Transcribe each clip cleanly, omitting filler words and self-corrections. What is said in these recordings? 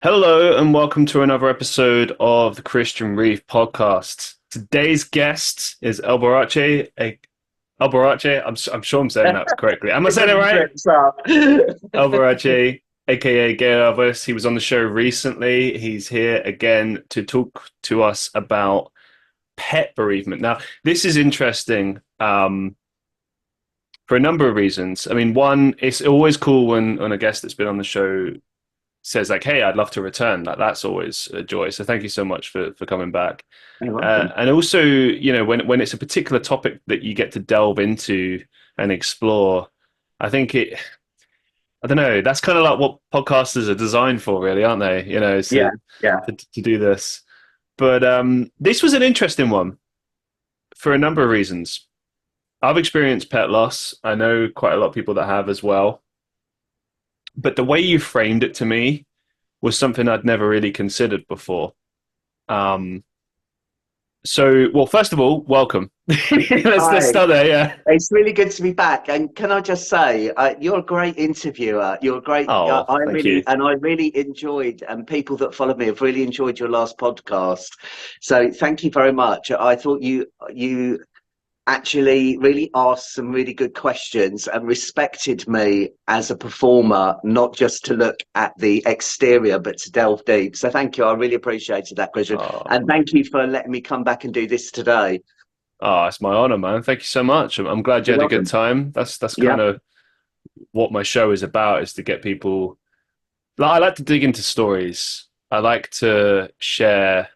Hello and welcome to another episode of the Christian Reeve podcast. Today's guest is Elberace. Elberace, I'm sure I'm saying that correctly. Am I saying it Everybody right? trips up. Elberace, aka Gay Elvis. He was on the show recently. He's here again to talk to us about pet bereavement. Now, this is interesting for a number of reasons. I mean, one, it's always cool when a guest that's been on the show says like, "Hey, I'd love to return." That's always a joy. So thank you so much for coming back. You're welcome. And also, when it's a particular topic that you get to delve into and explore, I think I don't know. That's kind of like what podcasters are designed for, really, aren't they? Yeah, yeah. To do this. But this was an interesting one for a number of reasons. I've experienced pet loss. I know quite a lot of people that have as well. But the way you framed it to me was something I'd never really considered before. Um, well, first of all, welcome. Let's Hi. start there. Yeah. It's really good to be back. And can I just say, you're a great interviewer. You're a great. Oh, thank you. I really enjoyed, and people that follow me have really enjoyed your last podcast. So thank you very much. I thought you actually really asked some really good questions and respected me as a performer, not just to look at the exterior, but to delve deep. So thank you. I really appreciated that, Christian. And Oh, thank you for letting me come back and do this today. it's my honor, man. Thank you so much. I'm glad you You're had a good welcome. time. That's Yeah. kind of what my show is about, is to get people. Like, I like to dig into stories. I like to share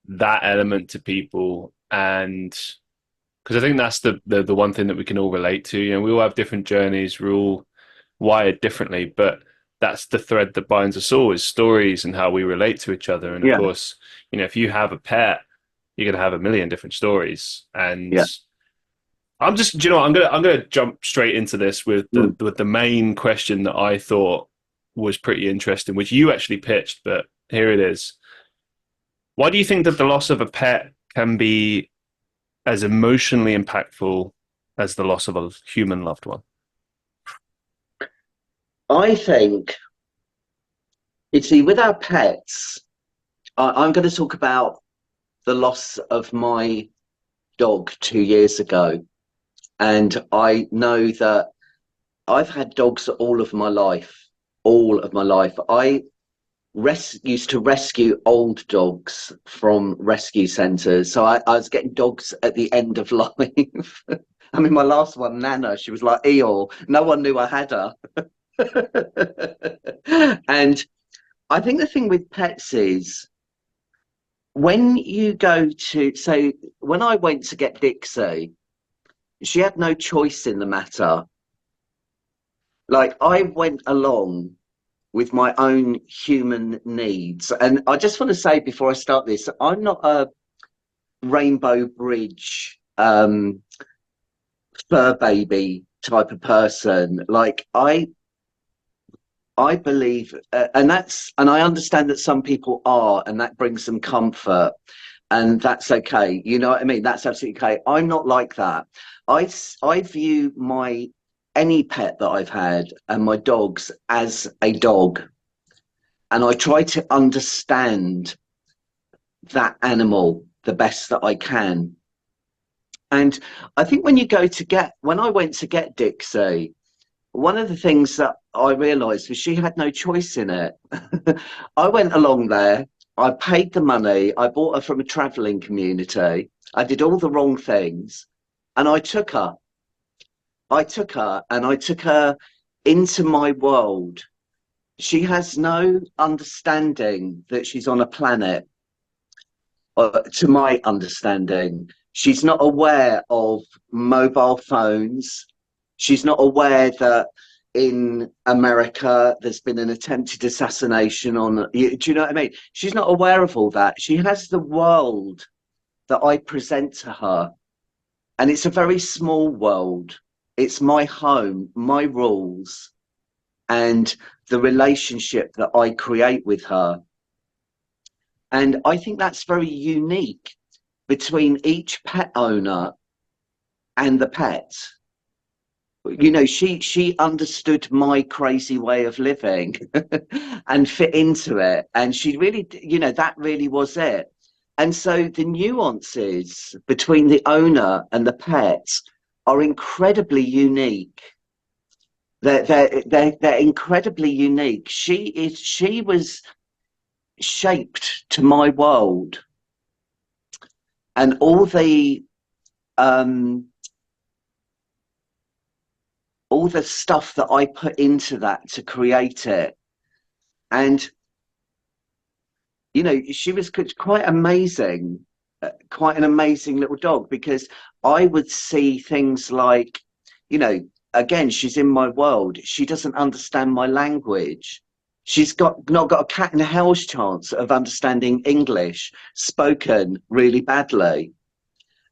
that element to people, and because I think that's the one thing that we can all relate to. We all have different journeys. We're all wired differently, but that's the thread that binds us all, is stories and how we relate to each other. And of Yeah. course, if you have a pet, you're gonna have a million different stories. And Yeah. I'm just, do you know what? I'm gonna jump straight into this with the Mm. with the main question that I thought was pretty interesting, which you actually pitched, but here it is. Why do you think that the loss of a pet can be as emotionally impactful as the loss of a human loved one? I think, you see, with our pets, I'm going to talk about the loss of my dog 2 years ago. And I know that I've had dogs all of my life. Used to rescue old dogs from rescue centres. So I was getting dogs at the end of life. I mean, my last one, Nana, she was like Eeyore. No one knew I had her. And I think the thing with pets is when you go to, so when I went to get Dixie, she had no choice in the matter. Like I went along with my own human needs. And I just want to say before I start this, I'm not a rainbow bridge fur baby type of person. Like I believe, and I understand that some people are, and that brings them comfort, and that's okay. You know what I mean? That's absolutely okay. I'm not like that. I view my any pet that I've had and my dogs as a dog, and I try to understand that animal the best that I can. And I think when I went to get Dixie, one of the things that I realised was she had no choice in it. I went along there, I paid the money, I bought her from a travelling community, I did all the wrong things, and I took her. I took her into my world. She has no understanding that she's on a planet, to my understanding. She's not aware of mobile phones. She's not aware that in America there's been an attempted assassination on. Do you know what I mean? She's not aware of all that. She has the world that I present to her, and it's a very small world. It's my home, my rules, and the relationship that I create with her. And I think that's very unique between each pet owner and the pet. she understood my crazy way of living and fit into it, and she really, that really was it. And so the nuances between the owner and the pet are incredibly unique. They're incredibly unique. She was shaped to my world, and um all the stuff that I put into that to create it. And she was quite amazing, quite an amazing little dog, because I would see things like, you know, again, she's in my world. She doesn't understand my language. She's not got a cat in hell's chance of understanding English spoken really badly.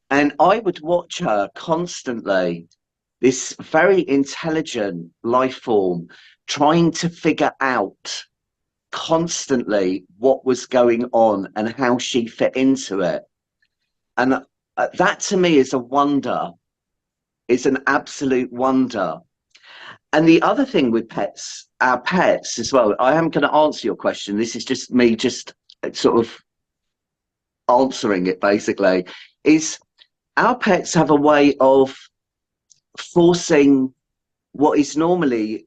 And I would watch her constantly, this very intelligent life form, trying to figure out constantly what was going on and how she fit into it. And that to me is a wonder, is an absolute wonder. And the other thing with pets, our pets as well, I am going to answer your question. This is just me just sort of answering it basically, is our pets have a way of forcing what is normally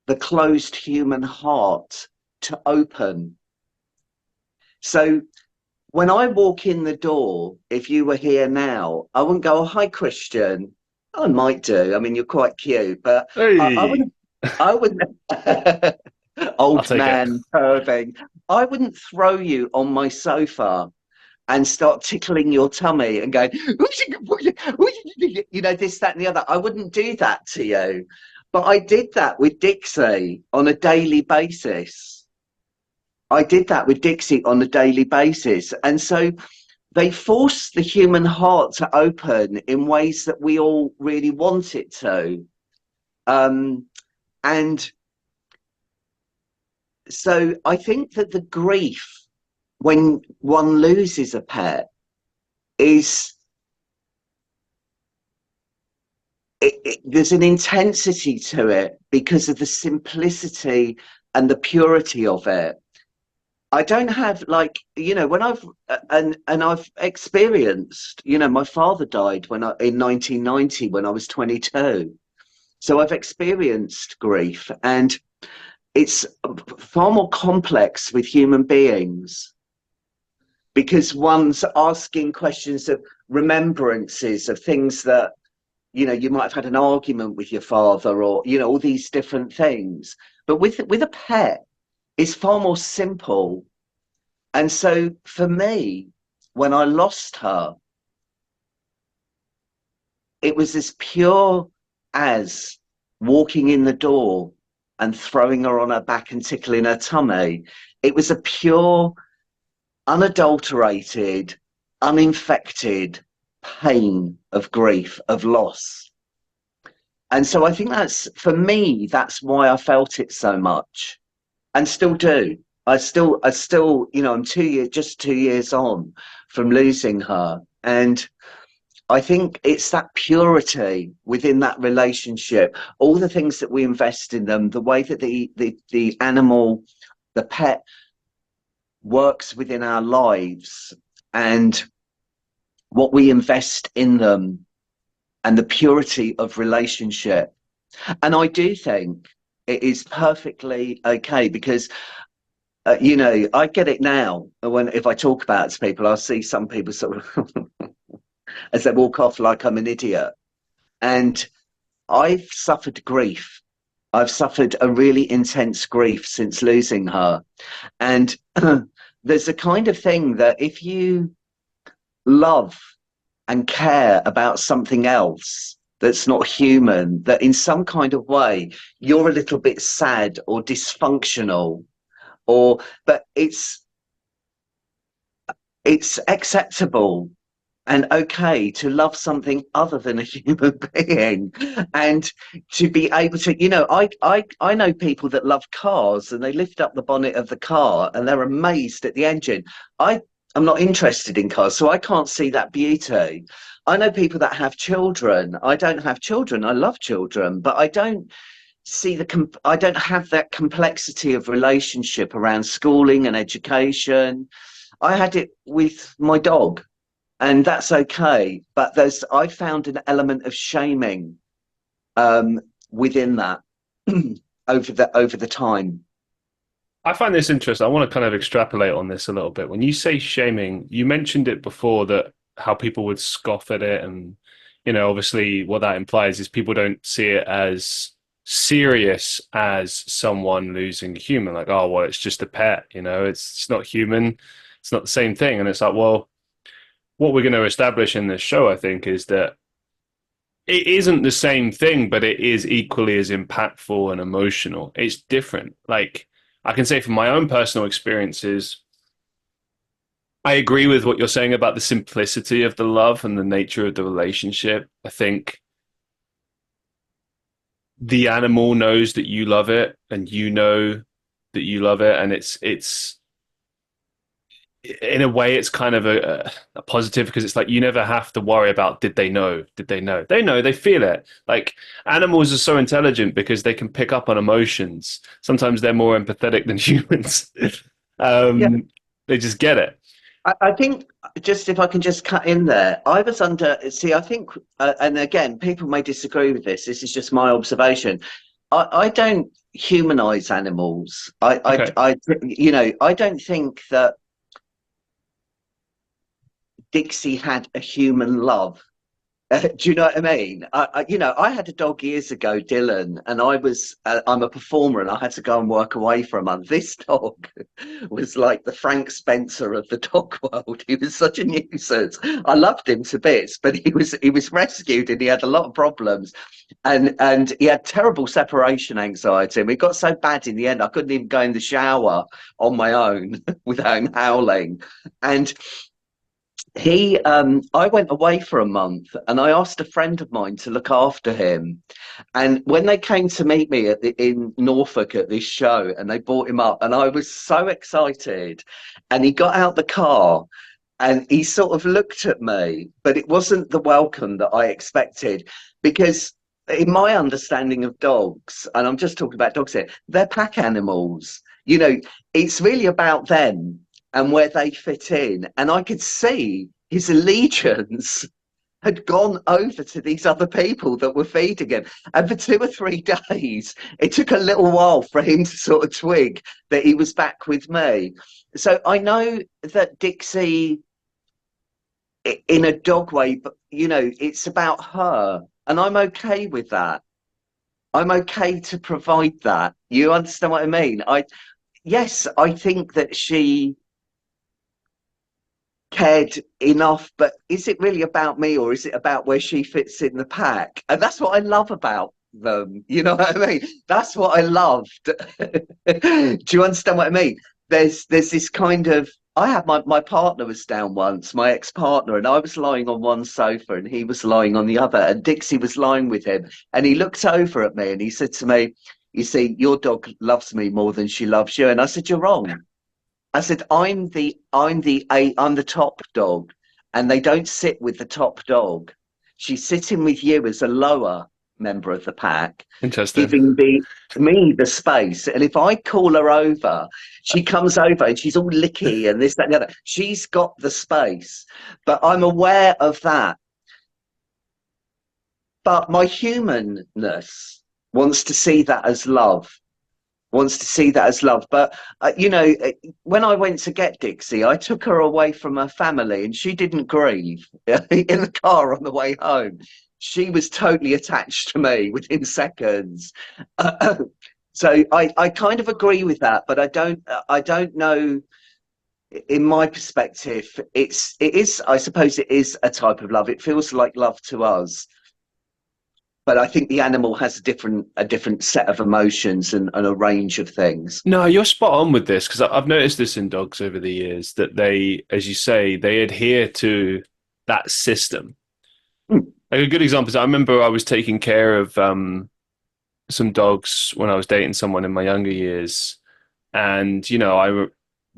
the closed human heart to open. So when I walk in the door, if you were here now, I wouldn't go, "Oh, hi, Christian." I might do. I mean, you're quite cute, but I Hey, wouldn't. I wouldn't. I'll Old take it. man perving. I wouldn't throw you on my sofa and start tickling your tummy and going, this, that, and the other. I wouldn't do that to you. But I did that with Dixie on a daily basis. I did that with Dixie on a daily basis. And so they force the human heart to open in ways that we all really want it to. Um, and so I think that the grief when one loses a pet is there's an intensity to it because of the simplicity and the purity of it. I don't have, like, when I've experienced, my father died in 1990 when I was 22. So I've experienced grief, and it's far more complex with human beings because one's asking questions of remembrances of things that, you might have had an argument with your father, or, all these different things. But with a pet, it's far more simple. And so for me, when I lost her, it was as pure as walking in the door and throwing her on her back and tickling her tummy. It was a pure, unadulterated, uninfected pain of grief, of loss. And so I think for me, that's why I felt it so much and still do. I still, I'm just 2 years on from losing her. And I think it's that purity within that relationship, all the things that we invest in them, the way that the animal, the pet works within our lives, and what we invest in them, and the purity of relationship. And I do think it is perfectly okay because I get it now. If I talk about it to people, I see some people sort of as they walk off like I'm an idiot. And I've suffered grief. I've suffered a really intense grief since losing her. And there's a kind of thing that if you love and care about something else that's not human, that in some kind of way you're a little bit sad or dysfunctional, but it's acceptable and okay to love something other than a human being, and to be able to, I know people that love cars and they lift up the bonnet of the car and they're amazed at the engine. I I'm not interested in cars, so I can't see that beauty. I know people that have children. I don't have children. I love children, but I don't see I don't have that complexity of relationship around schooling and education. I had it with my dog, and that's okay. But I found an element of shaming um, within that over the time. I find this interesting. I want to kind of extrapolate on this a little bit. When you say shaming, you mentioned it before that how people would scoff at it, and obviously what that implies is people don't see it as serious as someone losing a human. Like, oh well, it's just a pet, it's not human, it's not the same thing. And it's like, well, what we're going to establish in this show, I think, is that it isn't the same thing, but it is equally as impactful and emotional. It's different. Like I can say from my own personal experiences, I agree with what you're saying about the simplicity of the love and the nature of the relationship. I think the animal knows that you love it and you know that you love it, and it's in a way it's kind of a positive because it's like you never have to worry about did they know they feel it. Like animals are so intelligent because they can pick up on emotions. Sometimes they're more empathetic than humans. Yeah, um, they just get it. I think just if I can just cut in there, I was under. See, I think, and again, people may disagree with this. This is just my observation. I don't humanize animals. Okay. I don't think that Dixie had a human love. Do you know what I mean? I had a dog years ago, Dylan, and I'm a performer and I had to go and work away for a month. This dog was like the Frank Spencer of the dog world. He was such a nuisance. I loved him to bits, but he was rescued and he had a lot of problems. And he had terrible separation anxiety. And we got so bad in the end, I couldn't even go in the shower on my own without him howling. And I went away for a month and I asked a friend of mine to look after him. And when they came to meet me in Norfolk at this show and they brought him up, and I was so excited, and he got out the car and he sort of looked at me, but it wasn't the welcome that I expected, because in my understanding of dogs, and I'm just talking about dogs here, they're pack animals. It's really about them and where they fit in. And I could see his allegiance had gone over to these other people that were feeding him. And for 2 or 3 days, it took a little while for him to sort of twig that he was back with me. So I know that Dixie, in a dog way, but it's about her. And I'm okay with that. I'm okay to provide that. You understand what I mean? Yes, I think that she cared enough, but is it really about me or is it about where she fits in the pack? And that's what I love about them. You know what I mean? That's what I loved. Do you understand what I mean? There's this kind of, I had my partner was down once, my ex-partner, and I was lying on one sofa and he was lying on the other, and Dixie was lying with him, and he looked over at me and he said to me, "You see, your dog loves me more than she loves you." And I said, "You're wrong." I said, I'm the top dog, and they don't sit with the top dog. She's sitting with you as a lower member of the pack, Interesting. giving me the space. And if I call her over, she comes over and she's all licky and this, that, and the other. She's got the space. But I'm aware of that. But my humanness wants to see that as love. But when I went to get Dixie, I took her away from her family, and she didn't grieve in the car on the way home. She was totally attached to me within seconds. So I kind of agree with that, but I don't know. In my perspective, it is, I suppose, it is a type of love. It feels like love to us, but I think the animal has a different set of emotions and a range of things. No, you're spot on with this because I've noticed this in dogs over the years that they, as you say, they adhere to that system. Hmm. Like a good example is I remember I was taking care of some dogs when I was dating someone in my younger years, and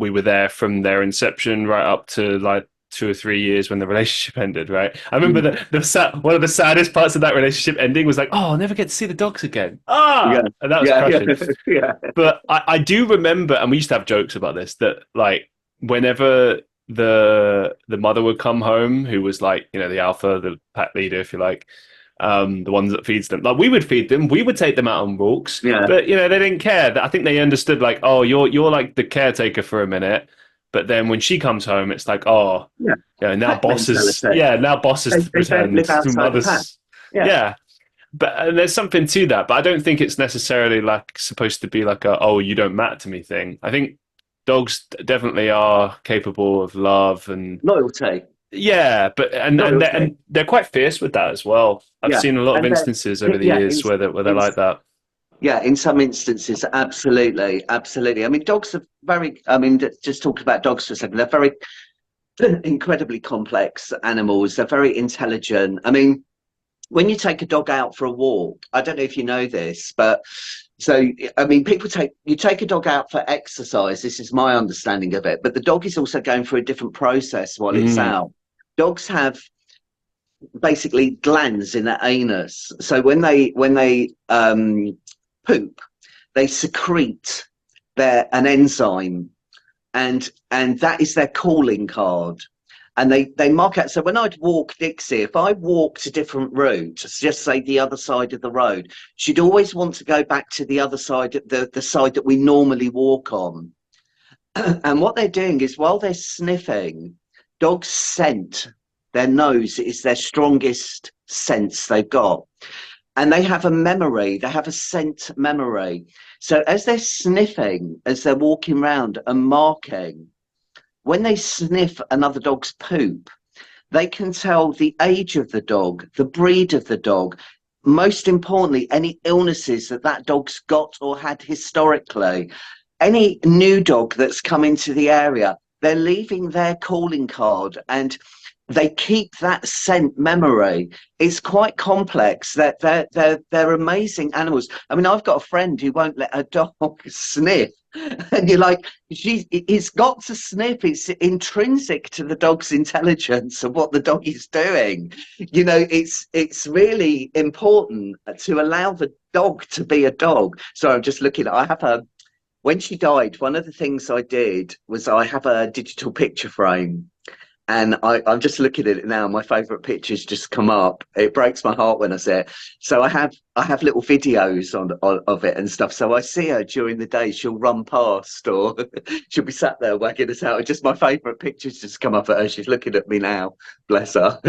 we were there from their inception right up to like 2 or 3 years when the relationship ended. Right. I remember Mm. one of the saddest parts of that relationship ending was like, oh, I'll never get to see the dogs again. Yeah, And that was yeah, crushing. yeah, yeah, But I do remember, and we used to have jokes about this, that like whenever the mother would come home, who was like, you know, the alpha, the pack leader, if you like, the ones that feeds them. Like we would feed them, we would take them out on walks, yeah, but you know, they didn't care. I think they understood like, oh, you're like the caretaker for a minute, but then when she comes home, it's like, oh, yeah. you know, now Pack bosses, mentality. yeah, now bosses They don't pretend, live outside the pack. mothers, Yeah. yeah. But there's something to that, but I don't think it's necessarily like supposed to be like a oh you don't matter to me thing. I think dogs definitely are capable of love and Loyalty. yeah, but Loyalty. and they're quite fierce with that as well. I've Yeah. seen a lot of And instances over the yeah, years where they're in, like that. yeah, in some instances, absolutely, absolutely. I mean, dogs are very, I mean, just talking about dogs for a second, they're very incredibly complex animals. They're very intelligent. I mean, when you take a dog out for a walk, I don't know if you know this, but so I mean, you take a dog out for exercise. This is my understanding of it, but the dog is also going through a different process while it's Mm, out. Dogs have basically glands in their anus, so when they poop, they secrete an enzyme, and that is their calling card, and they mark out. So when I'd walk Dixie, if I walked a different route, just say the other side of the road, she'd always want to go back to the other side, the side that we normally walk on. And what they're doing is while they're sniffing, dogs scent. Their nose is their strongest sense they've got, and they have a memory. They have a scent memory. So as they're sniffing, as they're walking around and marking, when they sniff another dog's poop, they can tell the age of the dog, the breed of the dog, most importantly, any illnesses that that dog's got or had historically. Any new dog that's come into the area, they're leaving their calling card, and they keep that scent memory. It's quite complex. They're amazing animals. I mean, I've got a friend who won't let her dog sniff, and you're like, it's got to sniff. It's intrinsic to the dog's intelligence of what the dog is doing. You know, it's really important to allow the dog to be a dog. So I'm just looking. I have a When she died, one of the things I did was I have a digital picture frame, and I'm just looking at it now. My favourite pictures just come up. It breaks my heart when I see it. So I have little videos of it and stuff. So I see her during the day. She'll run past, or she'll be sat there wagging us out. Just my favourite pictures just come up at her. She's looking at me now. Bless her.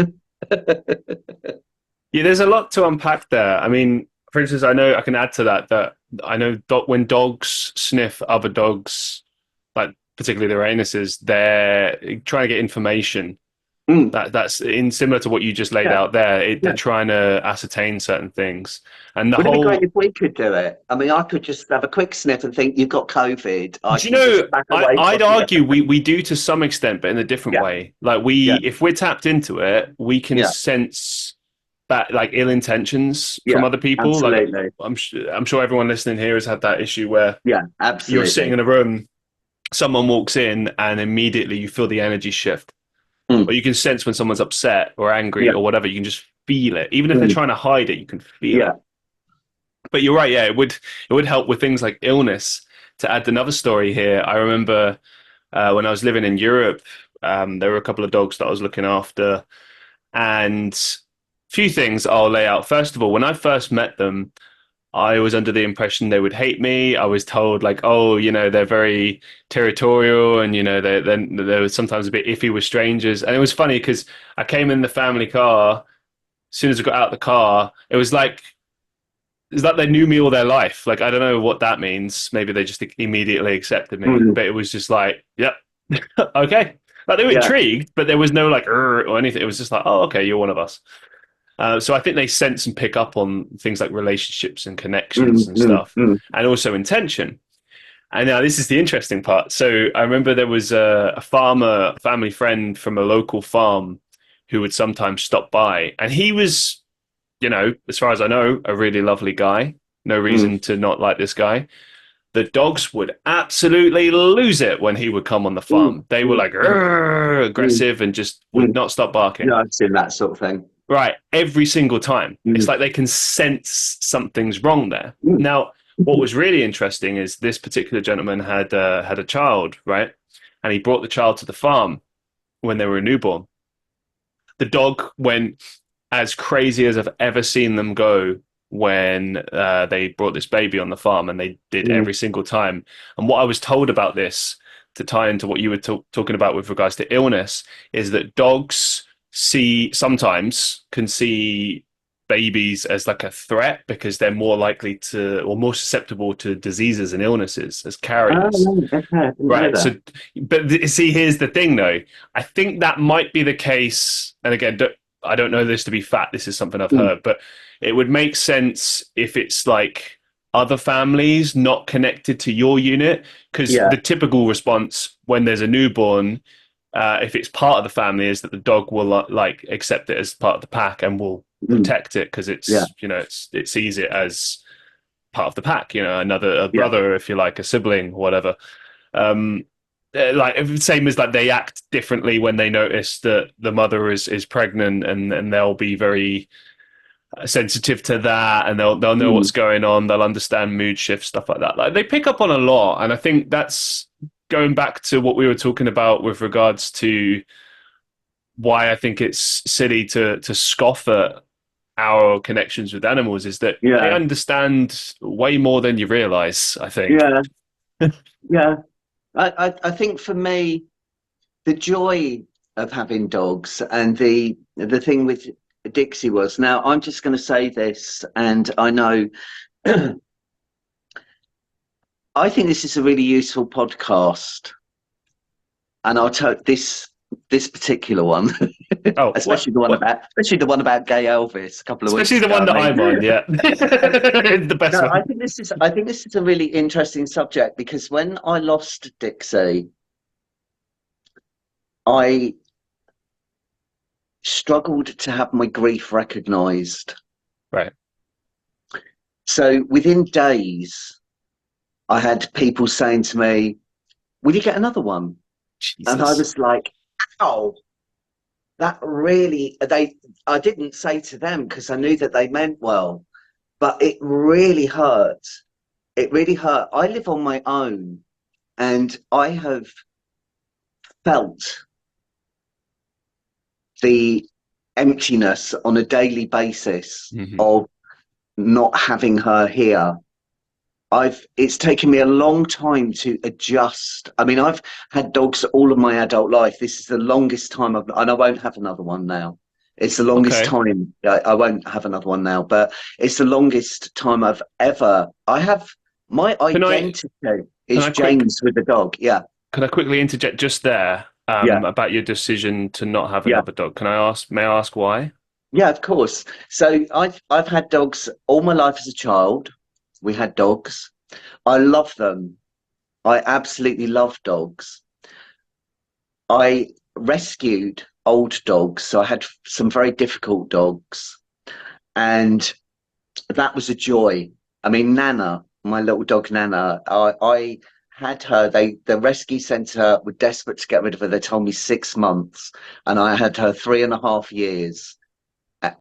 yeah, there's a lot to unpack there. I mean, for instance, I know I can add to that that I know when dogs sniff other dogs, like particularly their anuses, they're trying to get information. Mm, That's in similar to what you just laid yeah, out there. They're yeah. trying to ascertain certain things, and the Wouldn't it be great whole. if we could do it? I mean, I could just have a quick sniff and think you've got COVID. I Do you can just know? back away I'd from you. argue we do to some extent, but in a different Yeah, way. Like yeah, if we're tapped into it, we can yeah, sense that like ill intentions from yeah. other people. Like Absolutely. I'm sure everyone listening here has had that issue where Yeah, you're sitting absolutely. in a room, someone walks in, and immediately you feel the energy shift, Mm, or you can sense when someone's upset or angry yeah, or whatever. You can just feel it, even if they're mm, trying to hide it. You can feel yeah. it. But you're right. Yeah, it would help with things like illness. To add another story here, I remember when I was living in Europe, there were a couple of dogs that I was looking after, and a few things I'll lay out. First of all, when I first met them, I was under the impression they would hate me. I was told like, oh, you know, they're very territorial, and you know, they were sometimes a bit iffy with strangers. And it was funny because I came in the family car. As soon as I got out of the car, it's like they knew me all their life. Like I don't know what that means. Maybe they just immediately accepted me. Mm, But it was just like, yep, okay. Like they were yeah. intrigued, but there was no like or anything. It was just like, oh, okay, you're one of us. So I think they sense and pick up on things like relationships and connections Mm, and mm, stuff, mm. and also intention. And now this is the interesting part. So I remember there was a farmer, family friend from a local farm who would sometimes stop by, and he was, you know, as far as I know, a really lovely guy. No Mm. reason to not like this guy. the dogs would absolutely lose it when he would come on the Mm, farm. They were mm, like mm, mm, aggressive and just would mm. not stop barking. Yeah, I've seen that sort of thing. Right, every single time. It's Mm, like they can sense something's wrong there. mm, Now, what was really interesting is this particular gentleman had a child, right? And he brought the child to the farm when they were a newborn. The dog went as crazy as I've ever seen them go when they brought this baby on the farm, and they did mm. every single time. And what I was told about this, to tie into what you were talking about with regards to illness, is that dogs sometimes can see babies as like a threat because they're more likely to, or more susceptible to diseases and illnesses as Oh, carriers. no, okay, I didn't know Right. that. So, but see, here's the thing, though. I think that might be the case. And again, I don't know this to be fact. This is something I've Mm, heard, but it would make sense if it's like other families not connected to your unit, because yeah. the typical response when there's a newborn, if it's part of the family, is that the dog will like accept it as part of the pack and will Mm, protect it because yeah. it sees it as part of the pack. Another a Yeah. brother, if you like, a sibling, whatever. Um, like same as like they act differently when they notice that the mother is pregnant, and they'll be very sensitive to that, and they'll know what's Mm, going on. They'll understand mood shifts, stuff like that. Like they pick up on a lot, and I think that's going back to what we were talking about with regards to why I think it's silly to scoff at our connections with animals, is that they yeah. understand way more than you realize, I think. Yeah. Yeah. I think for me, the joy of having dogs and the thing with Dixie was, now I'm just going to say this, and I know I think this is a really useful podcast, and I'll tell this particular one, Oh, especially the one what? about gay Elvis a couple of Especially weeks the ago. one I that mean, I'm on, yeah. The best no, one. I think this is a really interesting subject because when I lost Dixie, I struggled to have my grief recognised. Right. So within days, I had people saying to me, "Will you get another one?" And I Jesus. was like, "Ow, that really." I didn't say to them because I knew that they meant well, but it really hurt. It really hurt. I live on my own, and I have felt the emptiness on a daily basis Hmm. of not having her here. It's taken me a long time to adjust. I mean, I've had dogs all of my adult life. This is the longest time and I won't have another one now. It's the longest Okay. time. I won't have another one now, but it's the longest time I have my Can I identity can is I quick James with the dog. Yeah. can I quickly interject just there Yeah. about your decision to not have Yeah. another dog? May I ask why? Yeah, of course. So I've had dogs all my life as a child. We had dogs. I love them. I absolutely love dogs. I rescued old dogs, so I had some very difficult dogs, and that was a joy. I mean, Nana, my little dog Nana, I had her. The rescue centre were desperate to get rid of her. They told me 6 months, and I had her 3.5 years.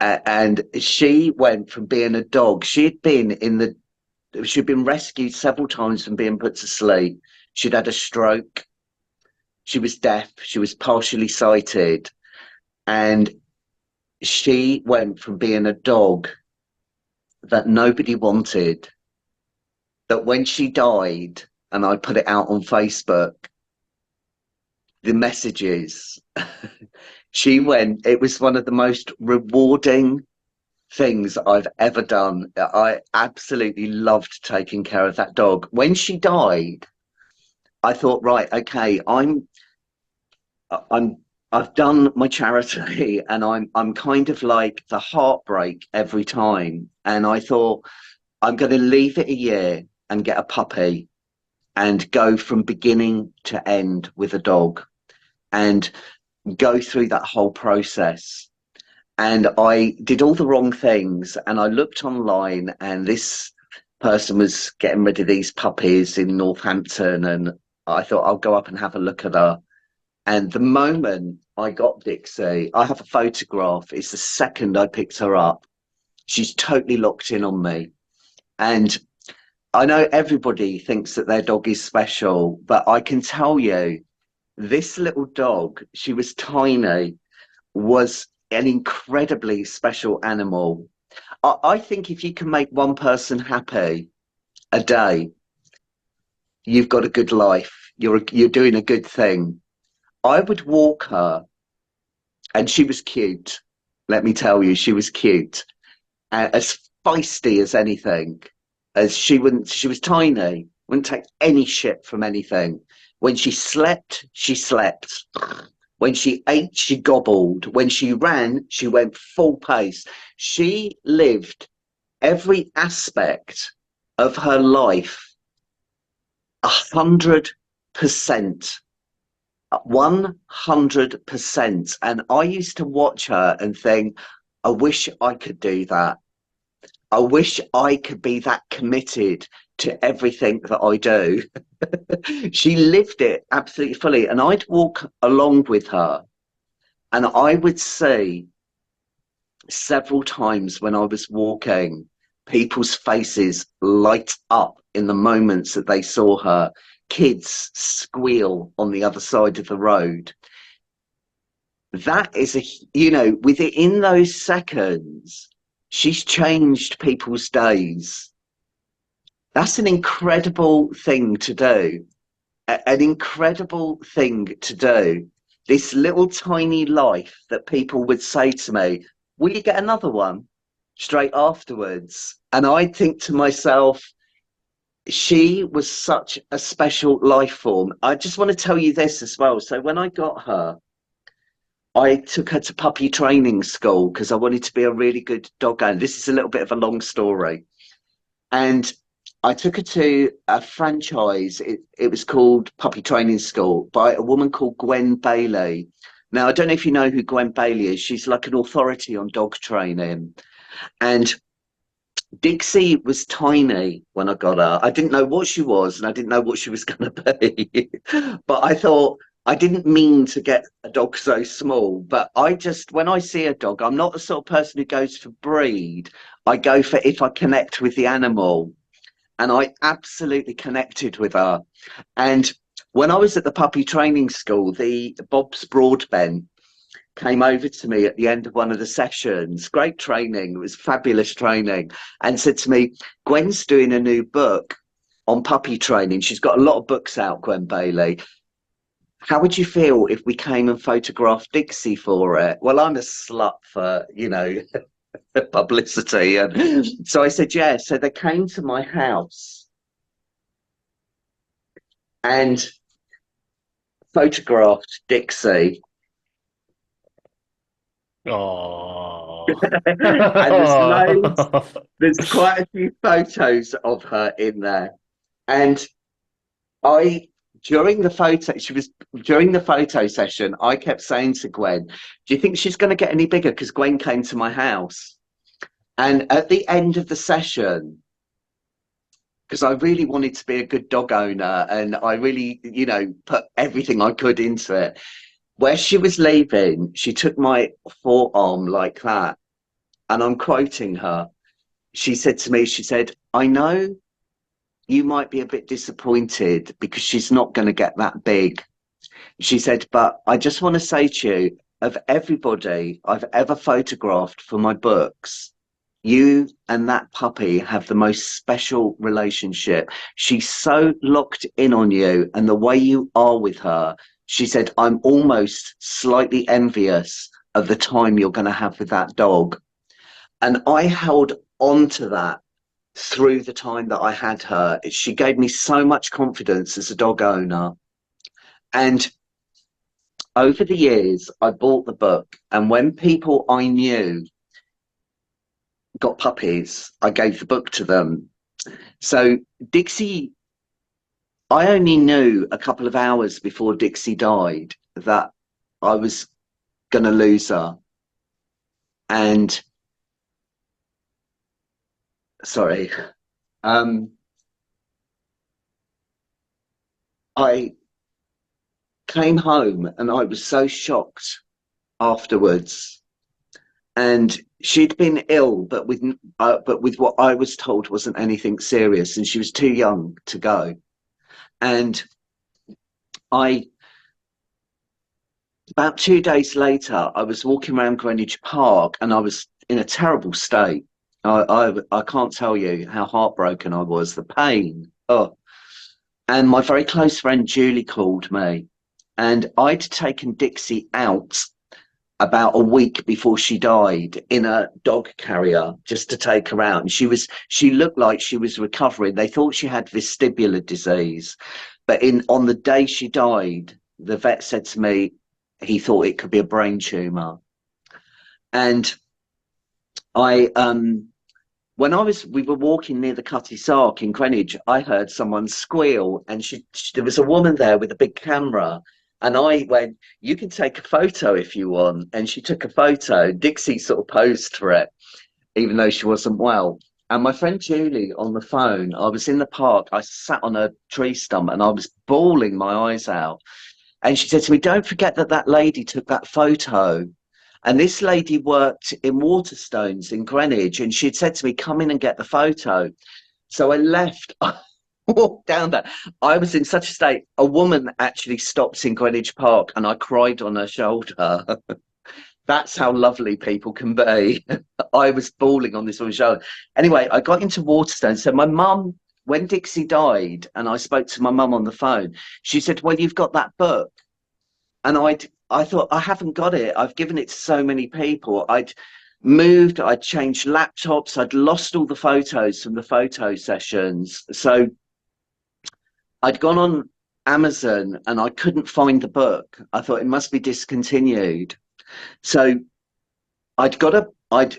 And she went from being a dog. She'd been rescued several times from being put to sleep. She'd had a stroke. She was deaf. She was partially sighted. And she went from being a dog that nobody wanted, that when she died, and I put it out on Facebook, the messages, it was one of the most rewarding things I've ever done. I absolutely loved taking care of that dog. When she died, I thought, right, okay, I'm I've done my charity and I'm kind of like the heartbreak every time. And I thought I'm going to leave it a year and get a puppy and go from beginning to end with a dog and go through that whole process. And I did all the wrong things and I looked online and person was getting rid of these puppies in Northampton, and I thought I'll go up and have a look at her. And the moment I got Dixie, I have a photograph. It's the second I picked her up. She's totally locked in on me. And I know everybody thinks that their dog is special, but I can tell you, this little dog, she was tiny, was an incredibly special animal. I think if you can make one person happy a day, you've got a good life. You're doing a good thing. I would walk her, and she was cute. Let me tell you, she was cute, as feisty as anything. As she was tiny, wouldn't take any shit from anything. When she slept, she slept. When she ate, she gobbled. When she ran, she went full pace. She lived every aspect of her life 100%. 100%. And I used to watch her and think, I wish I could do that. I wish I could be that committed to everything that I do. She lived it absolutely fully. And I'd walk along with her, and I would see several times when I was walking, people's faces light up in the moments that they saw her. Kids squeal on the other side of the road. That is within those seconds, she's changed people's days. That's an incredible thing to do. An incredible thing to do. This little tiny life that people would say to me, will you get another one? Straight afterwards. And I think to myself, she was such a special life form. I just want to tell you this as well. So when I got her, I took her to puppy training school because I wanted to be a really good dog owner. This is a little bit of a long story. And I took her to a franchise. It was called Puppy Training School by a woman called Gwen Bailey. Now, I don't know if you know who Gwen Bailey is. She's like an authority on dog training. And Dixie was tiny when I got her. I didn't know what she was, and I didn't know what she was going to be. But I thought, I didn't mean to get a dog so small. But when I see a dog, I'm not the sort of person who goes for breed. I go for if I connect with the animal. And I absolutely connected with her. And when I was at the puppy training school, the Bob's Broadbent came over to me at the end of one of the sessions. Great training. It was fabulous training. And said to me, Gwen's doing a new book on puppy training. She's got a lot of books out, Gwen Bailey. How would you feel if we came and photographed Dixie for it? Well, I'm a slut for, publicity. And so I said, yeah. So they came to my house and photographed Dixie. Oh. And there's quite a few photos of her in there. And I, during the photo session, I kept saying to Gwen, do you think she's going to get any bigger? Because Gwen came to my house. And at the end of the session, because I really wanted to be a good dog owner and I really, put everything I could into it. Where she was leaving, she took my forearm like that. And I'm quoting her. She said to me, she said, I know you might be a bit disappointed because she's not going to get that big. She said, but I just want to say to you, of everybody I've ever photographed for my books, you and that puppy have the most special relationship. She's so locked in on you and the way you are with her. She said, I'm almost slightly envious of the time you're going to have with that dog. And I held on to that through the time that I had her. She gave me so much confidence as a dog owner. And over the years, I bought the book. And when people I knew got puppies, I gave the book to them. So Dixie, I only knew a couple of hours before Dixie died that I was going to lose her. And sorry, Um, I came home and I was so shocked afterwards. And she'd been ill, but with what I was told wasn't anything serious, and she was too young to go. And I, about 2 days later, I was walking around Greenwich Park, and I was in a terrible state. I can't tell you how heartbroken I was, the pain. Oh, and my very close friend Julie called me, and I'd taken Dixie out about a week before she died in a dog carrier just to take her out. And she looked like she was recovering. They thought she had vestibular disease, but in on the day she died, the vet said to me he thought it could be a brain tumor. And I when we were walking near the Cutty Sark in Greenwich, I heard someone squeal, and there was a woman there with a big camera. And I went, "You can take a photo if you want." And she took a photo. Dixie sort of posed for it, even though she wasn't well. And my friend Julie on the phone, I was in the park, I sat on a tree stump and I was bawling my eyes out. And she said to me, "Don't forget that that lady took that photo." And this lady worked in Waterstones in Greenwich, and she'd said to me, "Come in and get the photo." So I left. I walked down there. I was in such a state. A woman actually stopped in Greenwich Park, and I cried on her shoulder. That's how lovely people can be. I was bawling on this woman's shoulder. Anyway, I got into Waterstones. So my mum, when Dixie died, and I spoke to my mum on the phone, she said, "Well, you've got that book." And I thought, I haven't got it. I've given it to so many people. I'd moved, I'd changed laptops, I'd lost all the photos from the photo sessions. So I'd gone on Amazon and I couldn't find the book. I thought it must be discontinued. So I'd got a I'd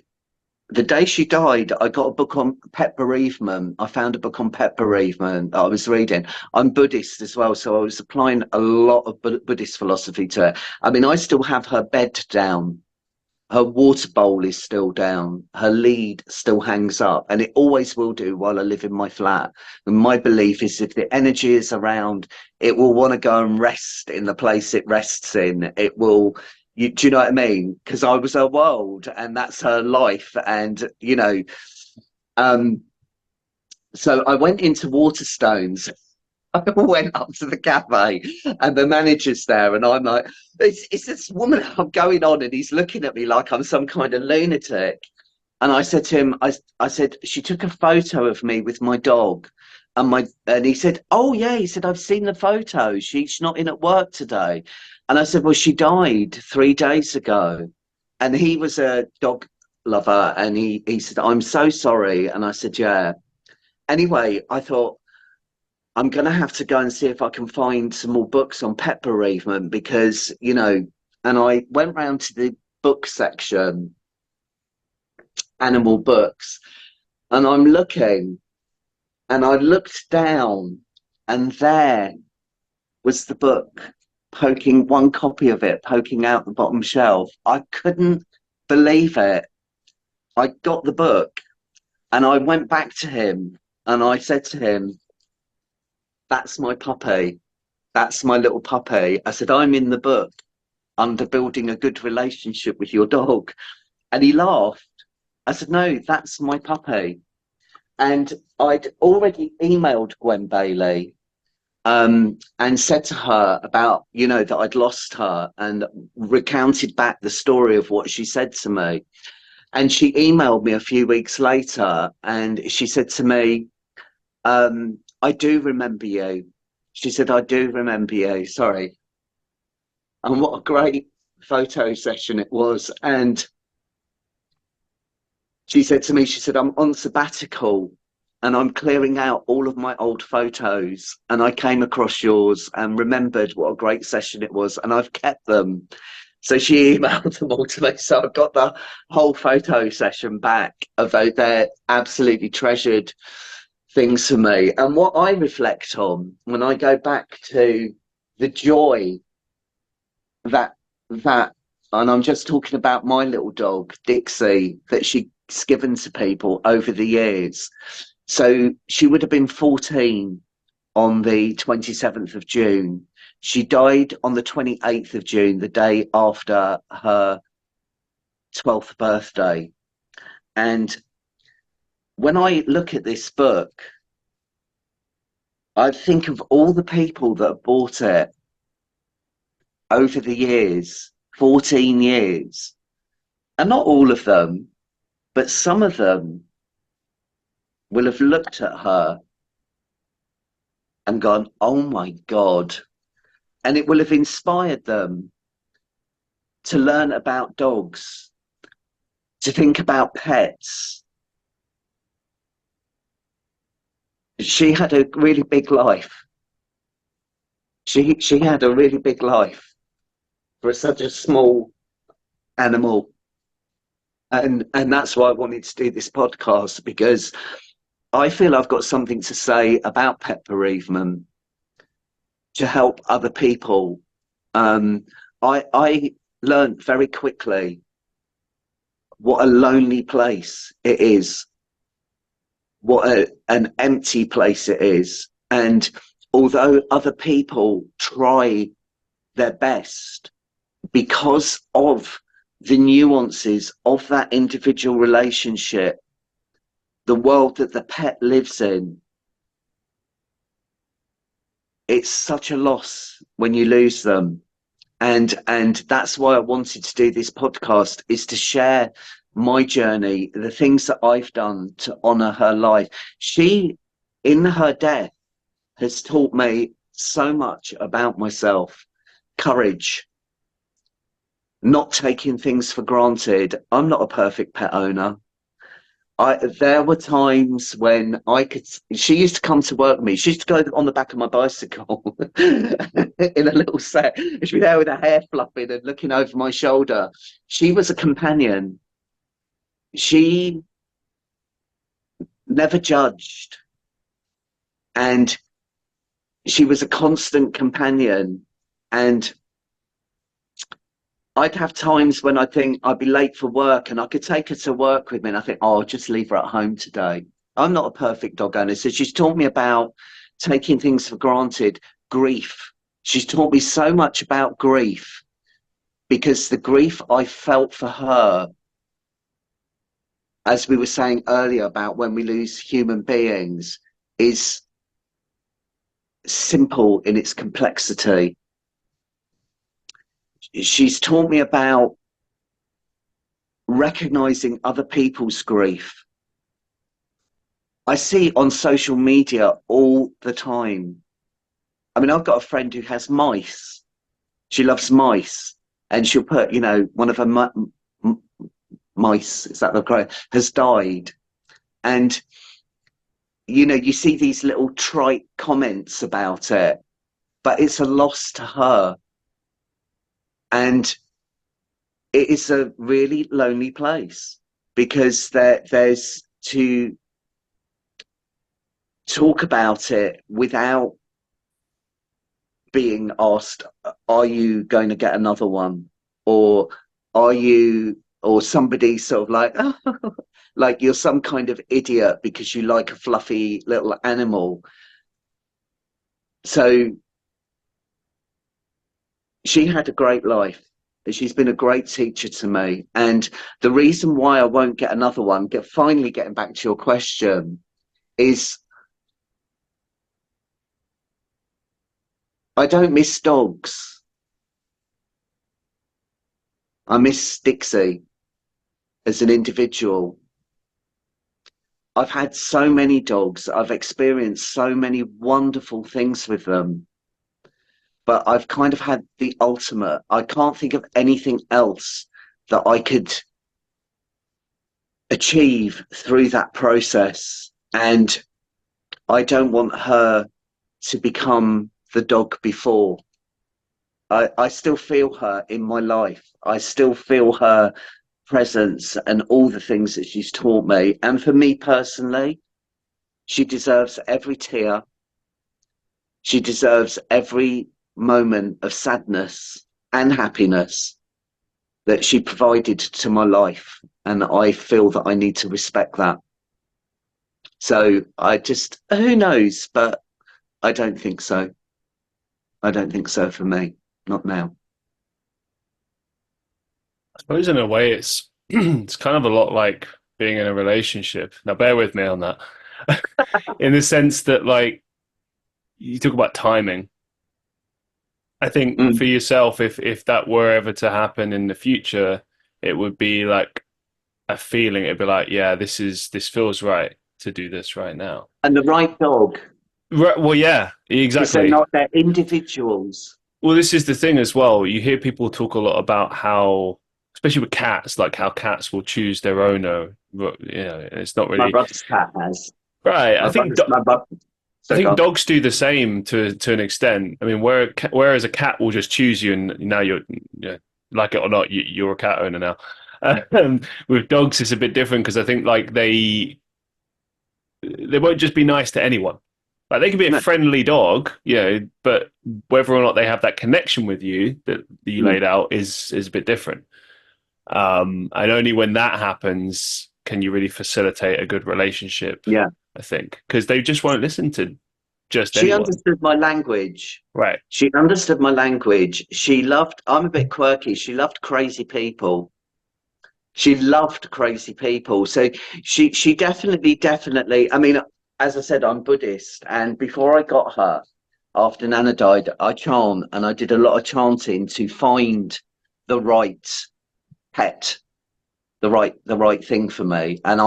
the day she died, I got a book on pet bereavement. I found a book on pet bereavement that I was reading. I'm Buddhist as well, so I was applying a lot of Buddhist philosophy to it. I mean, I still have her bed down. Her water bowl is still down. Her lead still hangs up, and it always will do while I live in my flat. And my belief is if the energy is around, it will want to go and rest in the place it rests in. It will do you know what I mean? Because I was her world and that's her life. And, um, so I went into Waterstones. I went up to the cafe and the manager's there. And I'm like, it's this woman I'm going on. And he's looking at me like I'm some kind of lunatic. And I said to him, I said, "She took a photo of me with my dog." And he said, "Oh yeah," he said, "I've seen the photo. She's not in at work today." And I said, "Well, she died 3 days ago." And he was a dog lover, and he said, "I'm so sorry." And I said, "Yeah." Anyway, I thought I'm gonna have to go and see if I can find some more books on pet bereavement because, and I went round to the book section, animal books, and I'm looking, and I looked down, and there was the book, poking one copy of it, poking out the bottom shelf. I couldn't believe it. I got the book and I went back to him and I said to him, "That's my puppy. That's my little puppy." I said, "I'm in the book under building a good relationship with your dog." And he laughed. I said, "No, that's my puppy." And I'd already emailed Gwen Bailey and said to her about, that I'd lost her and recounted back the story of what she said to me. And she emailed me a few weeks later and she said to me, "I do remember you." She said, "I do remember you. Sorry." And what a great photo session it was. And she said to me, she said, "I'm on sabbatical and I'm clearing out all of my old photos. And I came across yours and remembered what a great session it was. And I've kept them." So she emailed them all to me. So I've got the whole photo session back of their absolutely treasured things for me. And what I reflect on when I go back to the joy that, and I'm just talking about my little dog, Dixie, that she's given to people over the years. So she would have been 14 on the 27th of June. She died on the 28th of June, the day after her 12th birthday. And when I look at this book, I think of all the people that have bought it over the years, 14 years, and not all of them, but some of them will have looked at her and gone, oh my God. And it will have inspired them to learn about dogs, to think about pets. She had a really big life. She had a really big life for such a small animal. And that's why I wanted to do this podcast, because I feel I've got something to say about pet bereavement to help other people. I learned very quickly what a lonely place it is, an empty place it is. And although other people try their best, because of the nuances of that individual relationship, the world that the pet lives in, it's such a loss when you lose them. And that's why I wanted to do this podcast, is to share my journey, the things that I've done to honor her life. She, in her death, has taught me so much about myself: courage, not taking things for granted. I'm not a perfect pet owner. There were times when I could. She used to come to work with me. She used to go on the back of my bicycle in a little set. She'd be there with her hair fluffing and looking over my shoulder. She was a companion. She never judged, and she was a constant companion. And I'd have times when I think I'd be late for work and I could take her to work with me, and I think, oh, I'll just leave her at home today. I'm not a perfect dog owner. So she's taught me about taking things for granted, grief. She's taught me so much about grief, because the grief I felt for her, as we were saying earlier about when we lose human beings, is simple in its complexity. She's taught me about recognizing other people's grief. I see on social media all the time. I mean, I've got a friend who has mice. She loves mice, and she'll put, one of her mice, is that the correct, has died. And, you see these little trite comments about it, but it's a loss to her. And it is a really lonely place, because there's to talk about it without being asked, are you going to get another one? Or or somebody sort of like, oh, like you're some kind of idiot because you like a fluffy little animal. So she had a great life. She's been a great teacher to me. And the reason why I won't get another one, finally getting back to your question, is I don't miss dogs. I miss Dixie as an individual. I've had so many dogs. I've experienced so many wonderful things with them. But I've kind of had the ultimate. I can't think of anything else that I could achieve through that process. And I don't want her to become the dog before. I still feel her in my life. I still feel her presence and all the things that she's taught me. And for me personally, she deserves every tear. She deserves every moment of sadness and happiness that she provided to my life. And I feel that I need to respect that. So I just, who knows? But I don't think so. I don't think so for me. Not now. I suppose in a way it's it's kind of a lot like being in a relationship. Now bear with me on that. In the sense that like you talk about timing. I think for Mm. yourself, if that were ever to happen in the future, it would be like a feeling. It'd be like, yeah, this feels right to do this right now. And the right dog, Right, well, yeah, because they're exactly. not, they're individuals. Well, this is the thing as well. You hear people talk a lot about how, especially with cats, like how cats will choose their owner. But, you know, it's not My really brother's cat has. right. My brother. I So think gone. dogs do the same to an extent. I mean, whereas a cat will just choose you, and now you're, you know, like it or not, you're a cat owner now. With dogs, it's a bit different because I think like they won't just be nice to anyone. Like they can be a No. friendly dog, you know, but whether or not they have that connection with you that you Mm. laid out is a bit different. And only when that happens can you really facilitate a good relationship. Yeah. I think because they just won't listen to just She anyone. understood my language. Right. She understood my language. She loved, I'm a bit quirky. She loved crazy people. She loved crazy people. So she definitely, I mean, as I said, I'm Buddhist. And before I got her, after Nana died, I chant and I did a lot of chanting to find the right pet, the right thing for me. And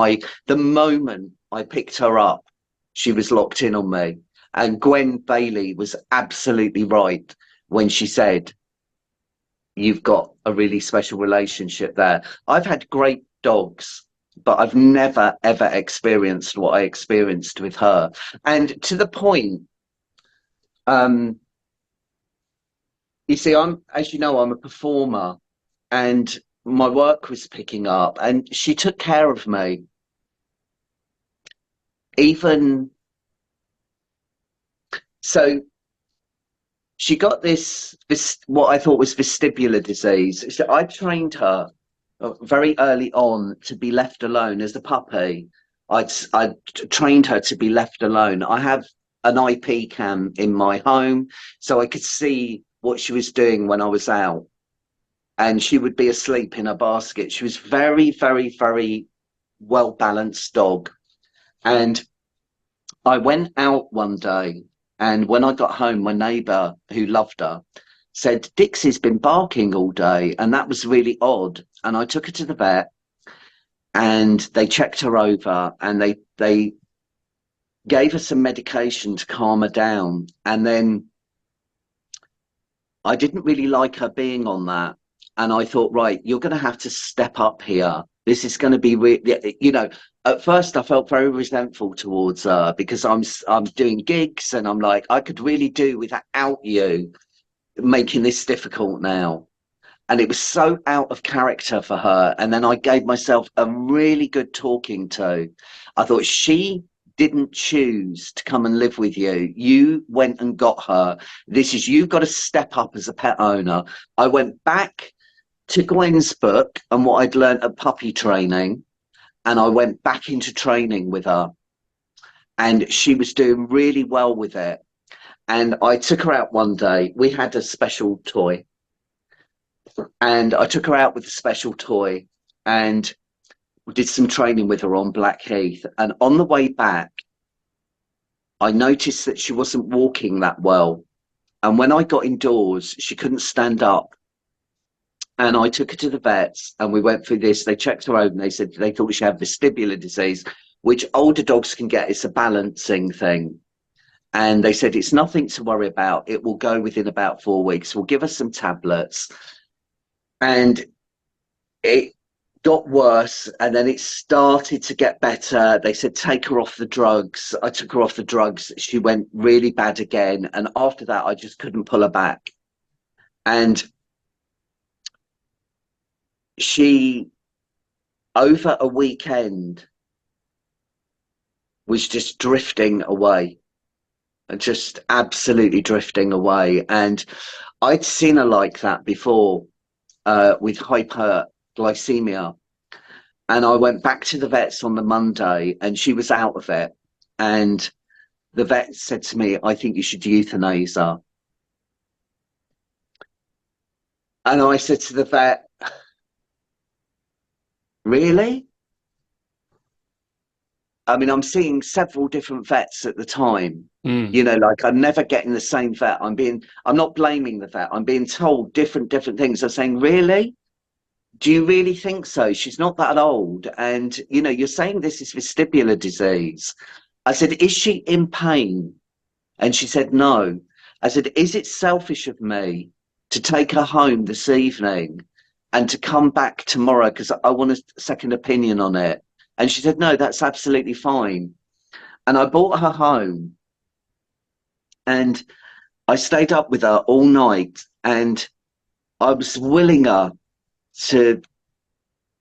the moment I picked her up, she was locked in on me. And Gwen Bailey was absolutely right when she said, "You've got a really special relationship there." I've had great dogs, but I've never ever experienced what I experienced with her. And to the point, um, you see, as you know, I'm a performer, and my work was picking up, and she took care of me. Even so, she got this what I thought was vestibular disease. So I trained her very early on to be left alone as a puppy. I trained her to be left alone. I have an IP cam in my home, so I could see what she was doing when I was out, and she would be asleep in a basket. She was very well balanced dog, and I went out one day, and when I got home, my neighbour, who loved her, said, "Dixie's been barking all day," and that was really odd. And I took her to the vet, and they checked her over, and they gave her some medication to calm her down. And then I didn't really like her being on that, and I thought, right, you're going to have to step up here. This is going to be, you know. At first, I felt very resentful towards her because I'm doing gigs, and I'm like, I could really do without you making this difficult now. And it was so out of character for her. And then I gave myself a really good talking to. I thought, she didn't choose to come and live with you. You went and got her. You've got to step up as a pet owner. I went back to Gwen's book and what I'd learned at puppy training, and I went back into training with her. And she was doing really well with it. And I took her out one day. We had a special toy, and I took her out with a special toy, and we did some training with her on Blackheath. And on the way back, I noticed that she wasn't walking that well. And when I got indoors, she couldn't stand up. And I took her to the vets, and we went through this. They checked her out, and they said they thought she had vestibular disease, which older dogs can get. It's a balancing thing. And they said, it's nothing to worry about. It will go within about 4 weeks. We'll give her some tablets. And it got worse, and then it started to get better. They said, take her off the drugs. I took her off the drugs. She went really bad again. And after that, I just couldn't pull her back. And she, over a weekend, was just drifting away, just absolutely drifting away. And I'd seen her like that before, with hyperglycemia. And I went back to the vets on the Monday, and she was out of it. And the vet said to me, I think you should euthanize her. And I said to the vet, really? I mean, I'm seeing several different vets at the time. Mm. You know, like I'm never getting the same vet. I'm not blaming the vet. I'm being told different things. I'm saying, really? Do you really think so? She's not that old. And, you know, you're saying this is vestibular disease. I said, is she in pain? And she said, no. I said, is it selfish of me to take her home this evening and to come back tomorrow because I want a second opinion on it? And she said, no, that's absolutely fine. And I brought her home and I stayed up with her all night and I was willing her to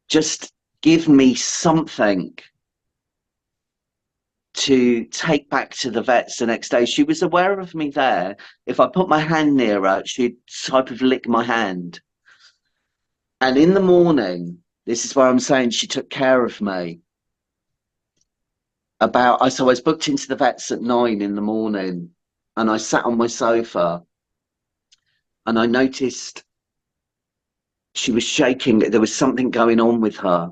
just give me something to take back to the vets the next day. She was aware of me there. If I put my hand near her, she'd type of lick my hand. And in the morning, this is where I'm saying she took care of me. So I was booked into the vets at 9 in the morning, and I sat on my sofa, and I noticed she was shaking. There was something going on with her,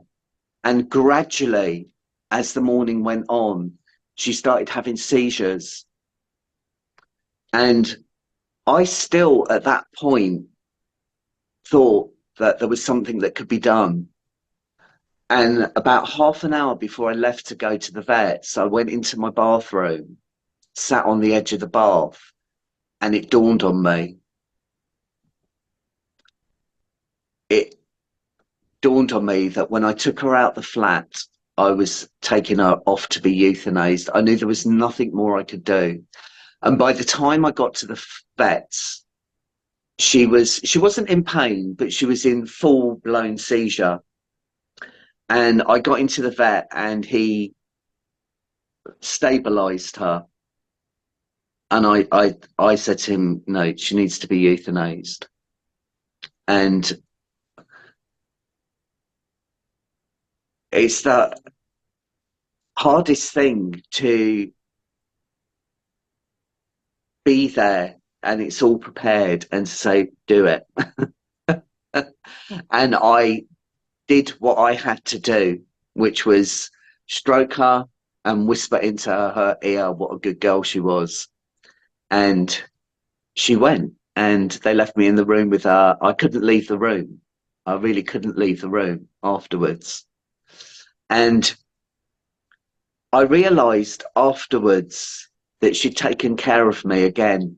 and gradually, as the morning went on, she started having seizures. And I still, at that point, thought that there was something that could be done. And about half an hour before I left to go to the vets, I went into my bathroom, sat on the edge of the bath, and it dawned on me. It dawned on me that when I took her out the flat, I was taking her off to be euthanized. I knew there was nothing more I could do. And by the time I got to the vets, she wasn't in pain, but she was in full blown seizure. And I got into the vet and he stabilized her. And I said to him, no, she needs to be euthanized. And it's the hardest thing to be there and it's all prepared and to say, do it. And I did what I had to do, which was stroke her and whisper into her ear what a good girl she was. And she went and they left me in the room with her. I couldn't leave the room. I really couldn't leave the room afterwards. And I realized afterwards that she'd taken care of me again.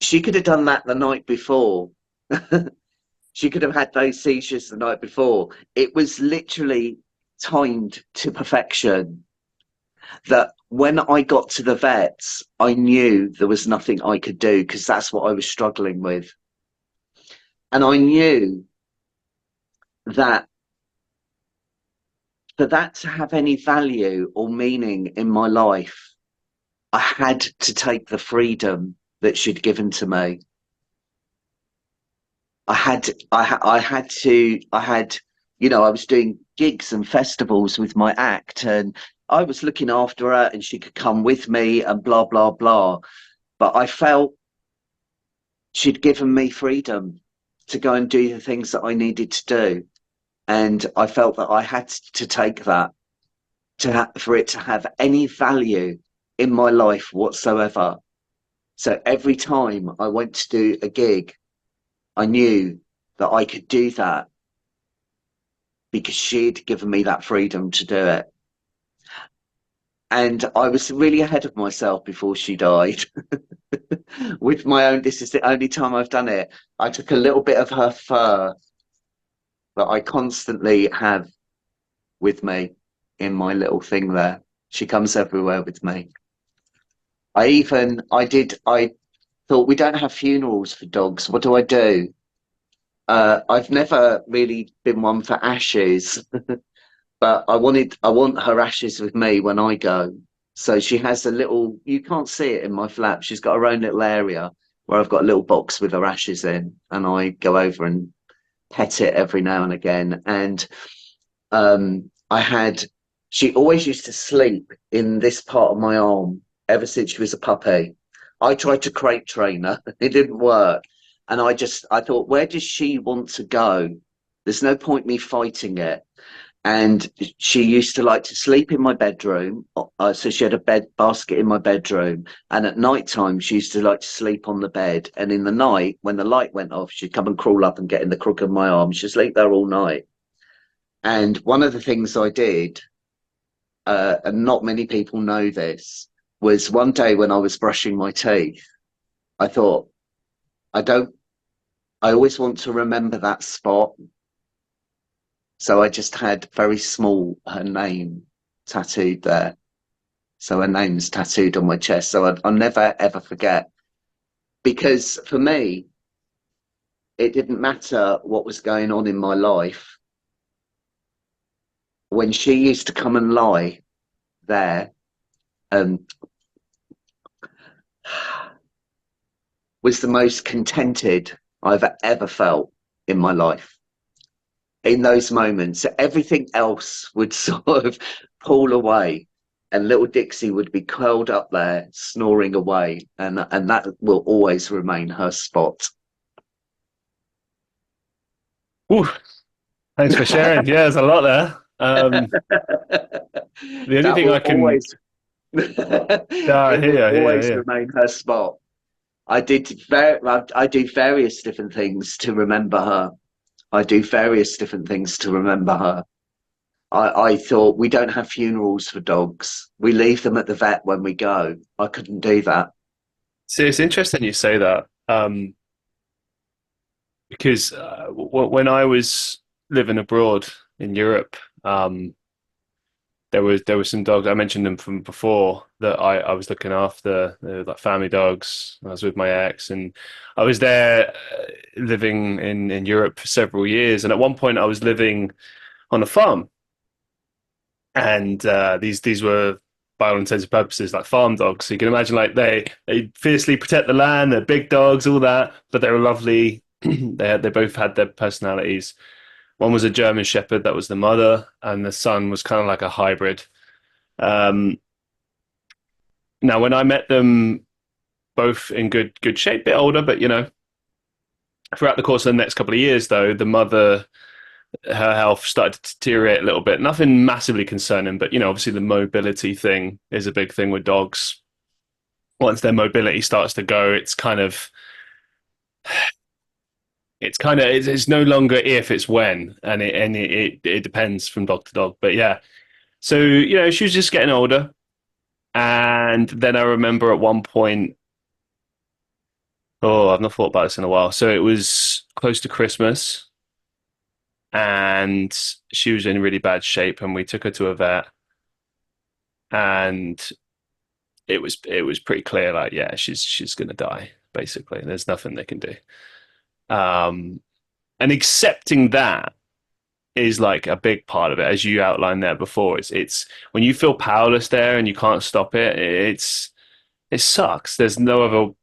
She could have done that the night before. She could have had those seizures the night before. It was literally timed to perfection that when I got to the vets, I knew there was nothing I could do because that's what I was struggling with. And I knew that for that to have any value or meaning in my life, I had to take the freedom that she'd given to me. I was doing gigs and festivals with my act and I was looking after her and she could come with me and blah, blah, blah. But I felt she'd given me freedom to go and do the things that I needed to do. And I felt that I had to take that for it to have any value in my life whatsoever. So every time I went to do a gig, I knew that I could do that because she'd given me that freedom to do it. And I was really ahead of myself before she died. With my own, this is the only time I've done it. I took a little bit of her fur that I constantly have with me in my little thing there. She comes everywhere with me. I thought we don't have funerals for dogs. What do I do? I've never really been one for ashes, but I want her ashes with me when I go. So she has a little, you can't see it in my flat. She's got her own little area where I've got a little box with her ashes in, and I go over and pet it every now and again. And I had She always used to sleep in this part of my arm ever since she was a puppy. I tried to crate train her, it didn't work. And I thought, where does she want to go? There's no point me fighting it. And she used to like to sleep in my bedroom. So she had a bed basket in my bedroom. And at night time, she used to like to sleep on the bed. And in the night, when the light went off, she'd come and crawl up and get in the crook of my arm. She'd sleep there all night. And one of the things I did, and not many people know this, was one day when I was brushing my teeth, I thought, I don't, I always want to remember that spot. So I just had very small her name tattooed there. So her name's tattooed on my chest. So I'll never ever forget. Because for me, it didn't matter what was going on in my life. When she used to come and lie there, um, was the most contented I've ever felt in my life. In those moments, everything else would sort of pull away, and little Dixie would be curled up there snoring away, and that will always remain her spot. Ooh, thanks for sharing. Yeah, there's a lot there. The only That thing will I can, always it will here, always here. remain her spot. I do various different things to remember her. I do various different things to remember her. I thought, we don't have funerals for dogs. We leave them at the vet when we go. I couldn't do that. See, it's interesting you say that, because when I was living abroad in Europe, um, there was some dogs. I mentioned them from before that I was looking after. They were like family dogs. I was with my ex, and I was there living in Europe for several years. And at one point, I was living on a farm, and these were, by all intents and purposes, like farm dogs. So you can imagine, like they fiercely protect the land. They're big dogs, all that, but they were lovely. They both had their personalities. One was a German Shepherd, that was the mother, and the son was kind of like a hybrid. Um, Now, when I met them, both in good shape, bit older, but throughout the course of the next couple of years, though, the mother, her health started to deteriorate a little bit. Nothing massively concerning, but obviously the mobility thing is a big thing with dogs. Once their mobility starts to go, it's no longer if, it's when, and it depends from dog to dog. But yeah, so she was just getting older, and then I remember at one point, oh, I've not thought about this in a while. So it was close to Christmas, and she was in really bad shape, and we took her to a vet, and it was pretty clear, like, yeah, she's gonna die. Basically, there's nothing they can do. Um, and accepting that is like a big part of it, as you outlined there before. It's when you feel powerless there and you can't stop it. It sucks. There's no other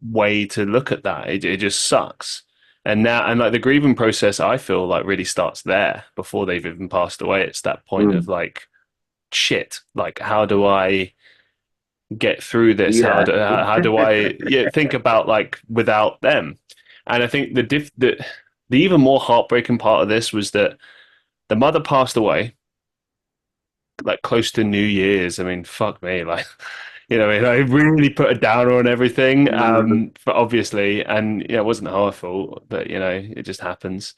way to look at that. It just sucks. And now, and like the grieving process, I feel like really starts there before they've even passed away. It's that point of Mm. like, shit, like, how do I get through this? How Yeah. do, how do I, yeah, think about like without them? And I think the even more heartbreaking part of this was that the mother passed away like close to New Year's. I mean, fuck me, like, I really put a downer on everything, for obviously, and it wasn't her fault, but it just happens.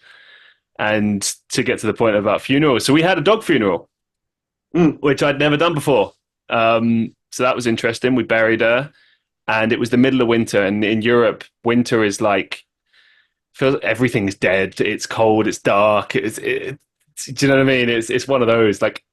And to get to the point about funerals, so we had a dog funeral, Mm. which I'd never done before. So that was interesting. We buried her, and it was the middle of winter, and in Europe, winter is like, feels everything's dead. It's cold. It's dark. Do you know what I mean? It's one of those, like,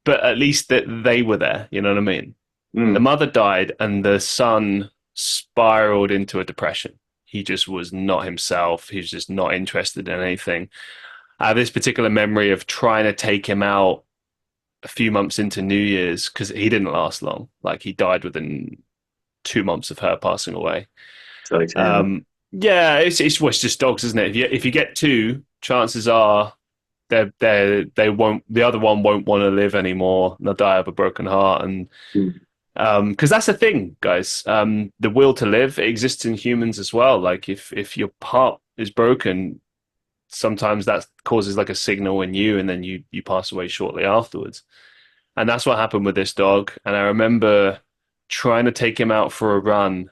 but at least that they were there. You know what I mean? The Mm. mother died, and the son spiraled into a depression. He just was not himself. He was just not interested in anything. I have this particular memory of trying to take him out a few months into New Year's, because he didn't last long. Like, he died within 2 months of her passing away. Sorry to Yeah, it's just dogs, isn't it? If you get two, chances are they won't, the other one won't want to live anymore. They'll die of a broken heart. And mm, because that's the thing, guys, the will to live exists in humans as well. Like if your heart is broken, sometimes that causes like a signal in you, and then you pass away shortly afterwards. And that's what happened with this dog. And I remember trying to take him out for a run,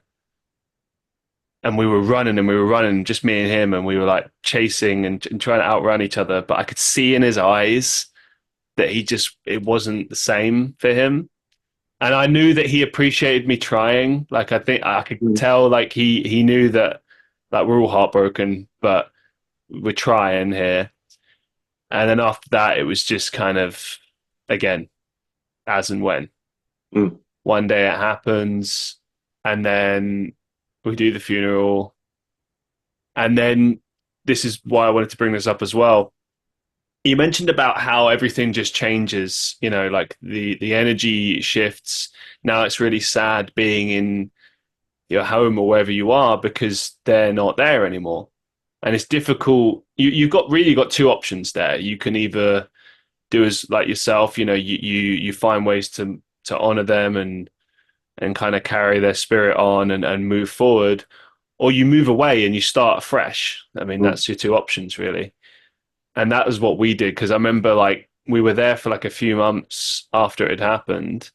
and we were running and we were running, just me and him, and we were like chasing and trying to outrun each other. But I could see in his eyes that it wasn't the same for him. And I knew that he appreciated me trying. Like I think I could mm, tell, like he knew that, like, we're all heartbroken, but we're trying here. And then after that, it was just kind of, again, as and when. mm, One day it happens, and then we do the funeral, and then this is why I wanted to bring this up as well. You mentioned about how everything just changes, like the energy shifts. Now it's really sad being in your home or wherever you are because they're not there anymore. And it's difficult. You've got two options there. You can either do as like yourself, you find ways to honor them and kind of carry their spirit on and move forward, or you move away and you start fresh. I mean, mm, that's your two options really. And that was what we did, because I remember like we were there for like a few months after it had happened,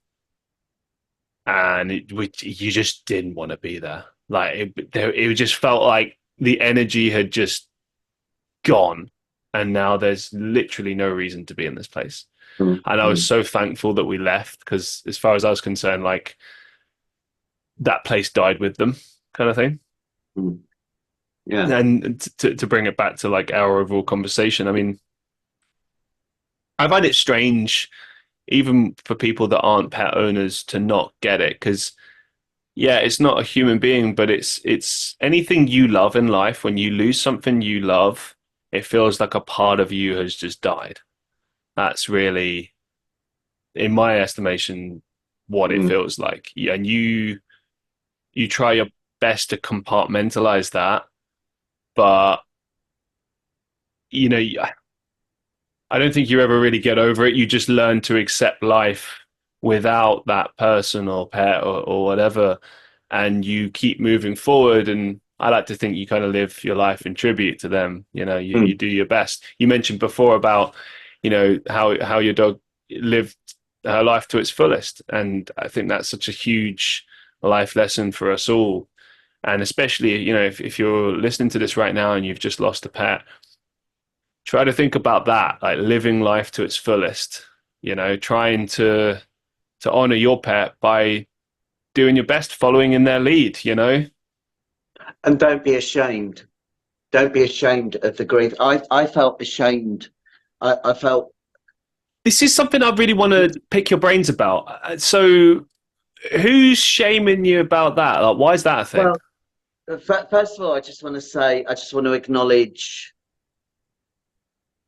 and you just didn't want to be there. Like it just felt like the energy had just gone, and now there's literally no reason to be in this place. mm, And I was mm, so thankful that we left, because as far as I was concerned, like that place died with them, kind of thing. mm. Yeah. And to bring it back to like our overall conversation, I mean, I find it strange, even for people that aren't pet owners, to not get it, because yeah, it's not a human being, but it's anything you love in life. When you lose something you love, it feels like a part of you has just died. That's really, in my estimation, what it Mm. feels like. Yeah, and you try your best to compartmentalize that, but you know, I don't think you ever really get over it. You just learn to accept life without that person or pet or whatever, and you keep moving forward. And I like to think you kind of live your life in tribute to them. You Mm. do your best. You mentioned before about, how your dog lived her life to its fullest, and I think that's such a huge life lesson for us all. And especially, if you're listening to this right now and you've just lost a pet, try to think about that, like living life to its fullest, trying to honor your pet by doing your best, following in their lead. And don't be ashamed. Don't be ashamed of the grief. I felt ashamed. I felt, This is something I really want to pick your brains about. So who's shaming you about that? Like, why is that a thing? well, first of all, I just want to say, I just want to acknowledge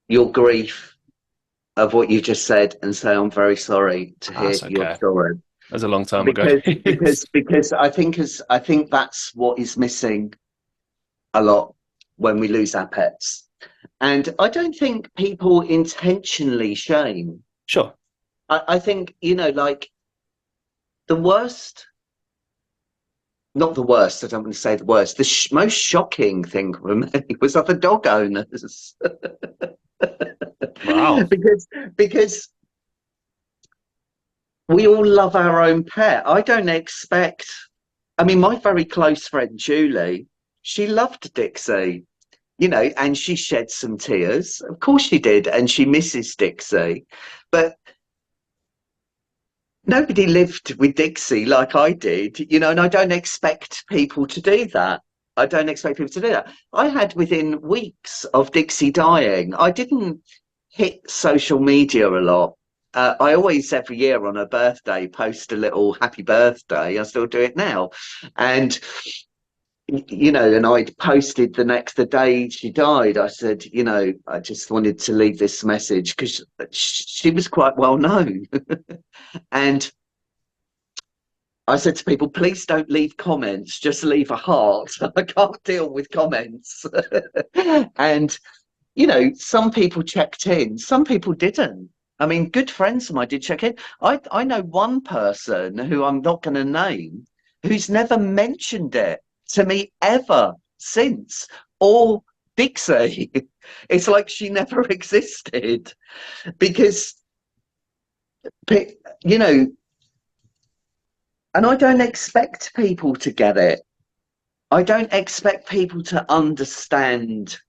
your grief of what you just said and say, I'm very sorry to hear That's your okay. story. That was a long time ago. Because I think that's what is missing a lot when we lose our pets. And I don't think people intentionally shame. Sure. I think, like the worst, not the worst, I don't want to say the worst, the most shocking thing for me was other dog owners. Wow. because we all love our own pet. I mean, my very close friend Julie, she loved Dixie, and she shed some tears. Of course she did, and she misses Dixie. But nobody lived with Dixie like I did, and I don't expect people to do that. I don't expect people to do that. I had within weeks of Dixie dying, I didn't hit social media a lot. I always, every year on her birthday, post a little happy birthday. I still do it now. And, and I'd posted the day she died. I said, I just wanted to leave this message because she was quite well known. And I said to people, please don't leave comments, just leave a heart. I can't deal with comments. And some people checked in, some people didn't. I mean, good friends of mine did check in. I know one person who I'm not going to name who's never mentioned it to me ever since, or Dixie. It's like she never existed because, you know, and I don't expect people to get it. I don't expect people to understand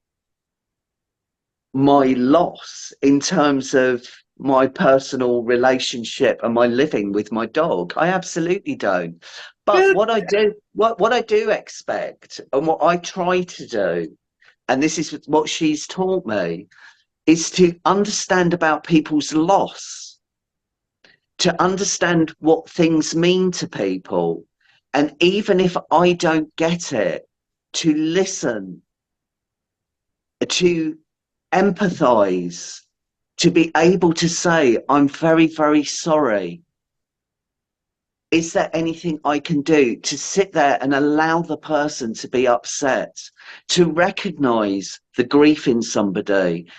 my loss in terms of my personal relationship and my living with my dog. I absolutely don't. But Yeah. what I do expect, and what I try to do, and this is what she's taught me, is to understand about people's loss, to understand what things mean to people. And even if I don't get it, to listen, to empathize, to be able to say, I'm very, very sorry. Is there anything I can do to sit there and allow the person to be upset, to recognize the grief in somebody,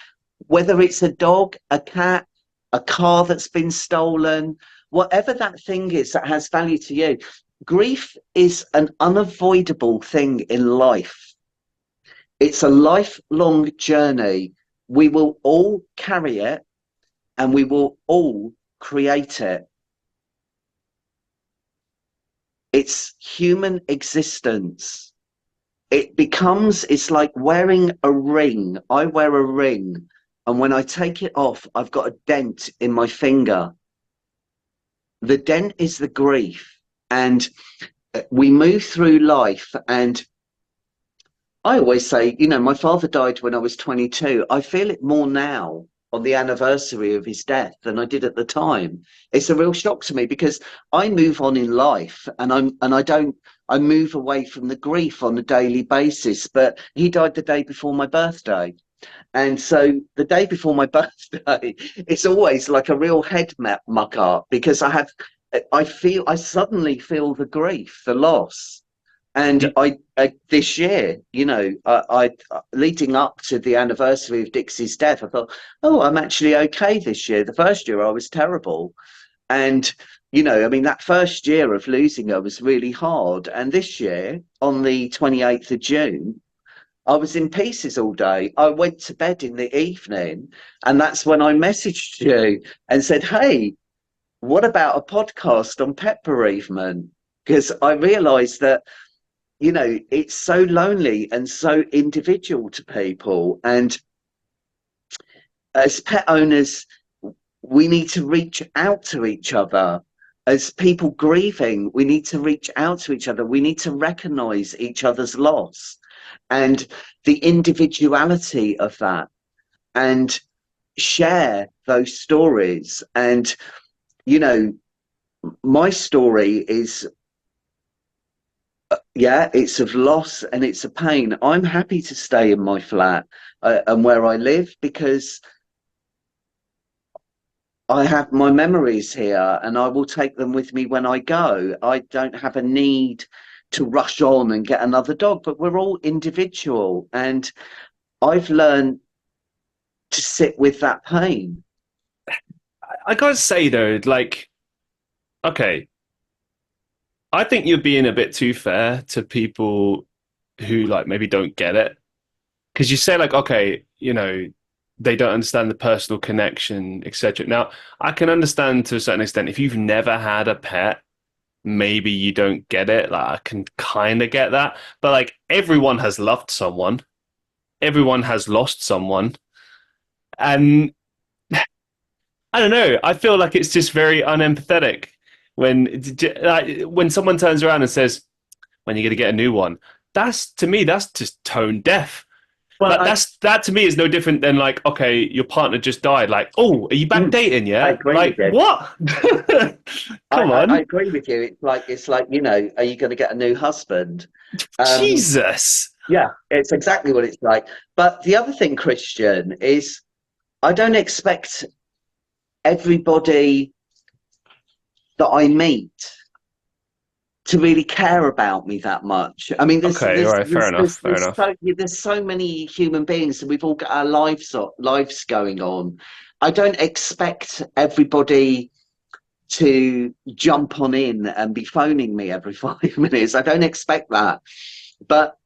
whether it's a dog, a cat, a car that's been stolen, whatever that thing is that has value to you? Grief is an unavoidable thing in life. It's a lifelong journey. We will all carry it and we will all create it. It's human existence. It's like wearing a ring. I wear a ring, and when I take it off, I've got a dent in my finger. The dent is the grief. And we move through life, and I always say, my father died when I was 22. I feel it more now on the anniversary of his death than I did at the time. It's a real shock to me because I move on in life, and I move away from the grief on a daily basis. But he died the day before my birthday. And so the day before my birthday, it's always like a real muck up because I suddenly feel the grief, the loss. And this year, leading up to the anniversary of Dixie's death, I thought, oh, I'm actually okay this year. The first year I was terrible. And, I mean, that first year of losing her was really hard. And this year, on the 28th of June, I was in pieces all day. I went to bed in the evening, and that's when I messaged you and said, hey, what about a podcast on pet bereavement? Because I realized that it's so lonely and so individual to people. And as pet owners, we need to reach out to each other. As people grieving, we need to reach out to each other. We need to recognize each other's loss and the individuality of that, and share those stories. And, my story is, it's of loss and it's a pain. I'm happy to stay in my flat and where I live because I have my memories here and I will take them with me when I go. I don't have a need to rush on and get another dog, but we're all individual. And I've learned to sit with that pain. I gotta say though, like, okay, I think you're being a bit too fair to people who like maybe don't get it. Because you say like, okay, they don't understand the personal connection, etc. Now, I can understand to a certain extent if you've never had a pet, maybe you don't get it. Like I can kind of get that, but like everyone has loved someone, everyone has lost someone, and I don't know. I feel like it's just very unempathetic when someone turns around and says, "When you're going to get a new one." That's to me, that's just tone deaf. Well, That to me is no different than like, okay, your partner just died. Like, oh, are you back dating? I Yeah. agree with Like, you. what? Come I on, agree with you. It's like, are you going to get a new husband? Jesus. Yeah, it's exactly what it's like. But the other thing, Christian, is I don't expect everybody that I meet to really care about me that much. I mean, Okay, all right, fair enough, fair enough. there's so many human beings, and we've all got our lives going on. I don't expect everybody to jump on in and be phoning me every 5 minutes. I don't expect that, but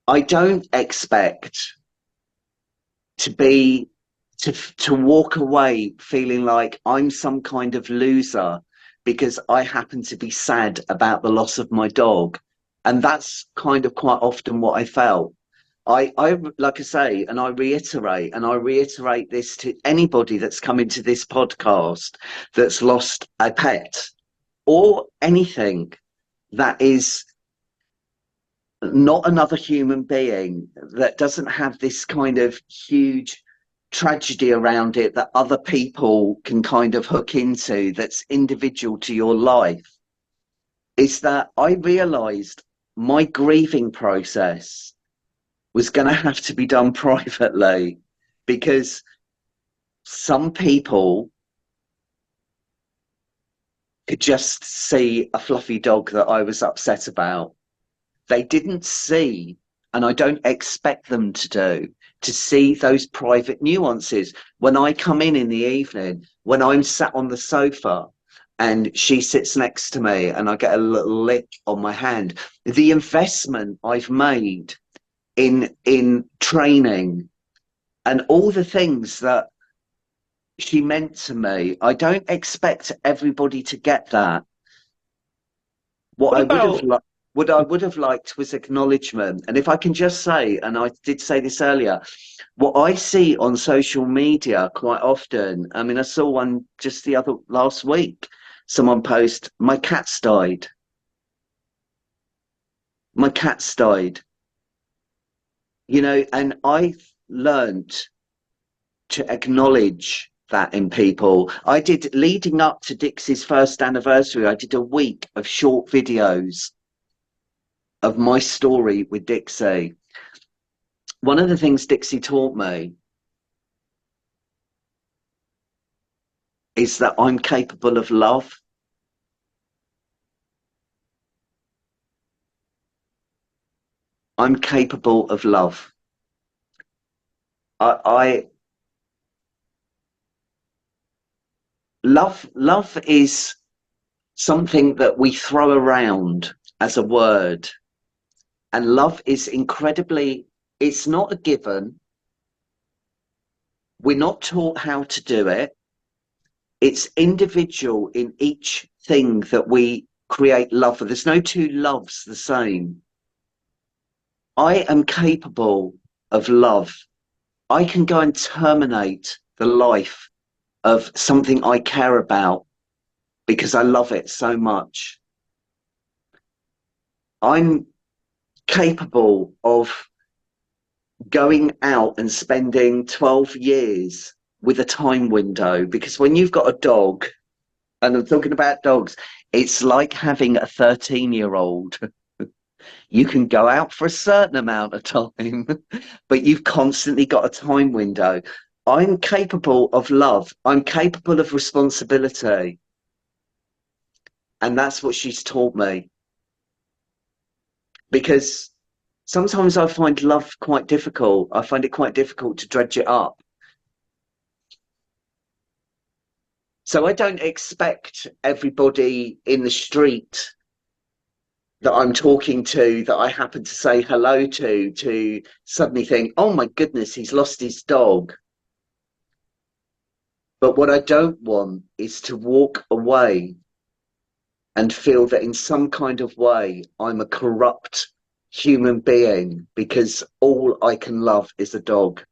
I don't expect to be to walk away feeling like I'm some kind of loser because I happen to be sad about the loss of my dog. And that's kind of quite often what I felt. I like I say, and I reiterate this to anybody that's come into this podcast that's lost a pet or anything that is not another human being, that doesn't have this kind of huge tragedy around it that other people can kind of hook into, that's individual to your life, is that I realized my grieving process was going to have to be done privately, because some people could just see a fluffy dog that I was upset about. They didn't see, and I don't expect them to see those private nuances. When I come in the evening, when I'm sat on the sofa and she sits next to me and I get a little lick on my hand, the investment I've made in training and all the things that she meant to me, I don't expect everybody to get that. What What I would have about liked, what I would have liked was acknowledgement. And if I can just say, and I did say this earlier, what I see on social media quite often, I mean, I saw one just last week, someone post, my cat's died. My cat's died. And I've learned to acknowledge that in people. I did, leading up to Dixie's first anniversary, I did a week of short videos of my story with Dixie. One of the things Dixie taught me is that I'm capable of love. I'm capable of love. I love is something that we throw around as a word, and love is incredibly, it's not a given. We're not taught how to do it. It's individual in each thing that we create love for. There's no two loves the same. I am capable of love. I can go and terminate the life of something I care about because I love it so much. I'm capable of going out and spending 12 years with a time window, because when you've got a dog, and I'm talking about dogs, it's like having a 13-year-old. You can go out for a certain amount of time, but you've constantly got a time window. I'm capable of love. I'm capable of responsibility. And that's what she's taught me. Because sometimes I find love quite difficult. I find it quite difficult to dredge it up. So I don't expect everybody in the street that I'm talking to, that I happen to say hello to suddenly think, oh my goodness, he's lost his dog. But what I don't want is to walk away and feel that in some kind of way I'm a corrupt human being because all I can love is a dog.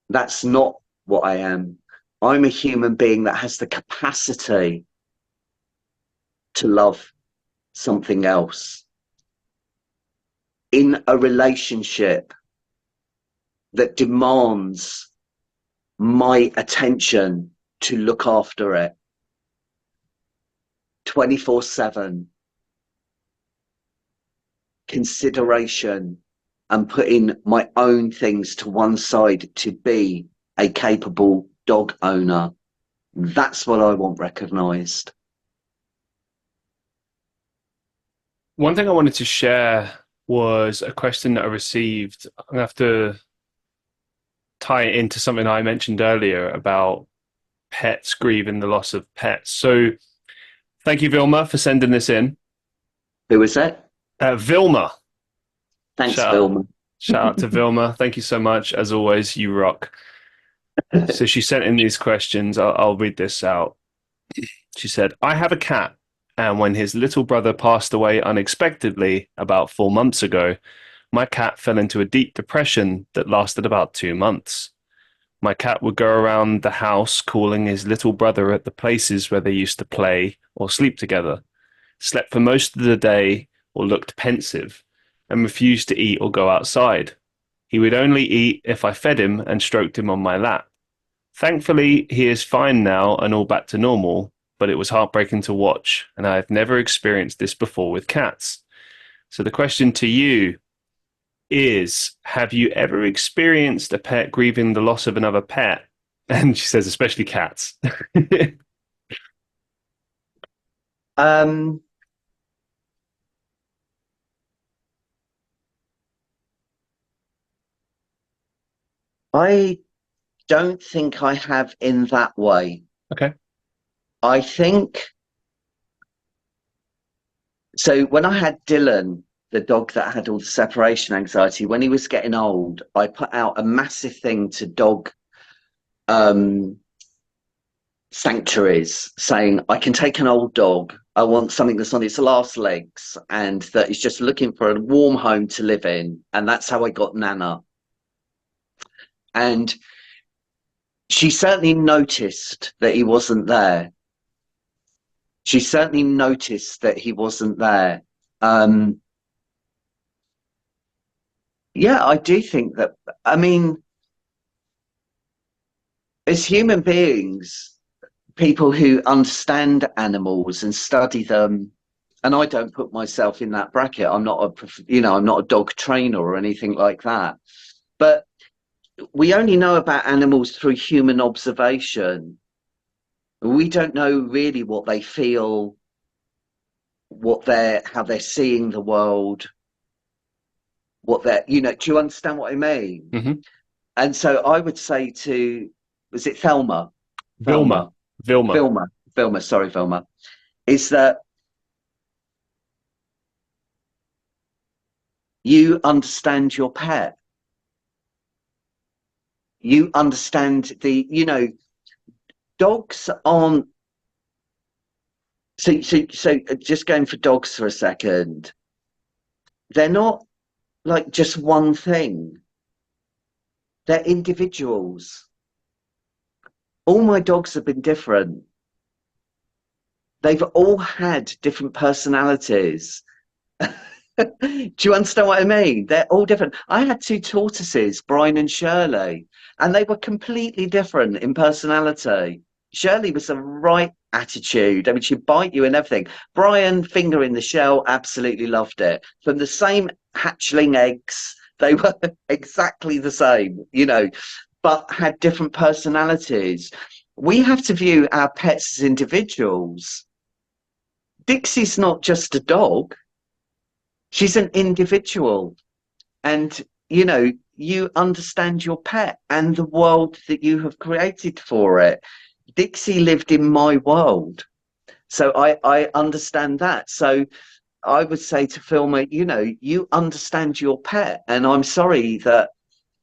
That's not what I am. I'm a human being that has the capacity to love something else in a relationship that demands my attention to look after it 24/7, consideration, and putting my own things to one side to be a capable dog owner. That's what I want recognised. One thing I wanted to share was a question that I received. I'm gonna have to tie it into something I mentioned earlier about pets grieving the loss of pets. So thank you, Vilma, for sending this in. Who was that? Vilma, Thanks, shout out, Vilma. shout out to Vilma. Thank you so much. As always, you rock. So she sent in these questions. I'll read this out. She said, I have a cat, and when his little brother passed away unexpectedly about 4 months ago, my cat fell into a deep depression that lasted about 2 months. My cat would go around the house calling his little brother at the places where they used to play or sleep together, slept for most of the day or looked pensive, and refused to eat or go outside. He would only eat if I fed him and stroked him on my lap. Thankfully, he is fine now and all back to normal, but it was heartbreaking to watch, and I have never experienced this before with cats. So the question to you is, have you ever experienced a pet grieving the loss of another pet? And she says, especially cats. Um, I don't think I have in that way. Okay. I think so. When I had Dylan, the dog that had all the separation anxiety, when he was getting old, I put out a massive thing to dog um, sanctuaries saying, I can take an old dog. I want something that's on its last legs and that is just looking for a warm home to live in. And that's how I got Nana. And she certainly noticed that he wasn't there. She certainly noticed that he wasn't there. Um, yeah, I do think that, I mean, as human beings, people who understand animals and study them, and I don't put myself in that bracket. I'm not I'm not a dog trainer or anything like that. But we only know about animals through human observation. We don't know really what they feel, how they're seeing the world, what they're, do you understand what I mean? Mm-hmm. And so I would say to, was it Thelma? Vilma. Thelma, Vilma. Vilma, sorry, Vilma, is that you understand your pet. You understand dogs aren't, so just going for dogs for a second, they're not like just one thing. They're individuals. All my dogs have been different. They've all had different personalities. Do you understand what I mean? They're all different. I had two tortoises, Brian and Shirley, and they were completely different in personality. Shirley was the right attitude. I mean, she'd bite you and everything. Brian, finger in the shell, absolutely loved it. From the same hatchling eggs, they were exactly the same, but had different personalities. We have to view our pets as individuals. Dixie's not just a dog. She's an individual. And, you understand your pet and the world that you have created for it. Dixie lived in my world. So I understand that. So I would say to Filmer, you understand your pet. And I'm sorry that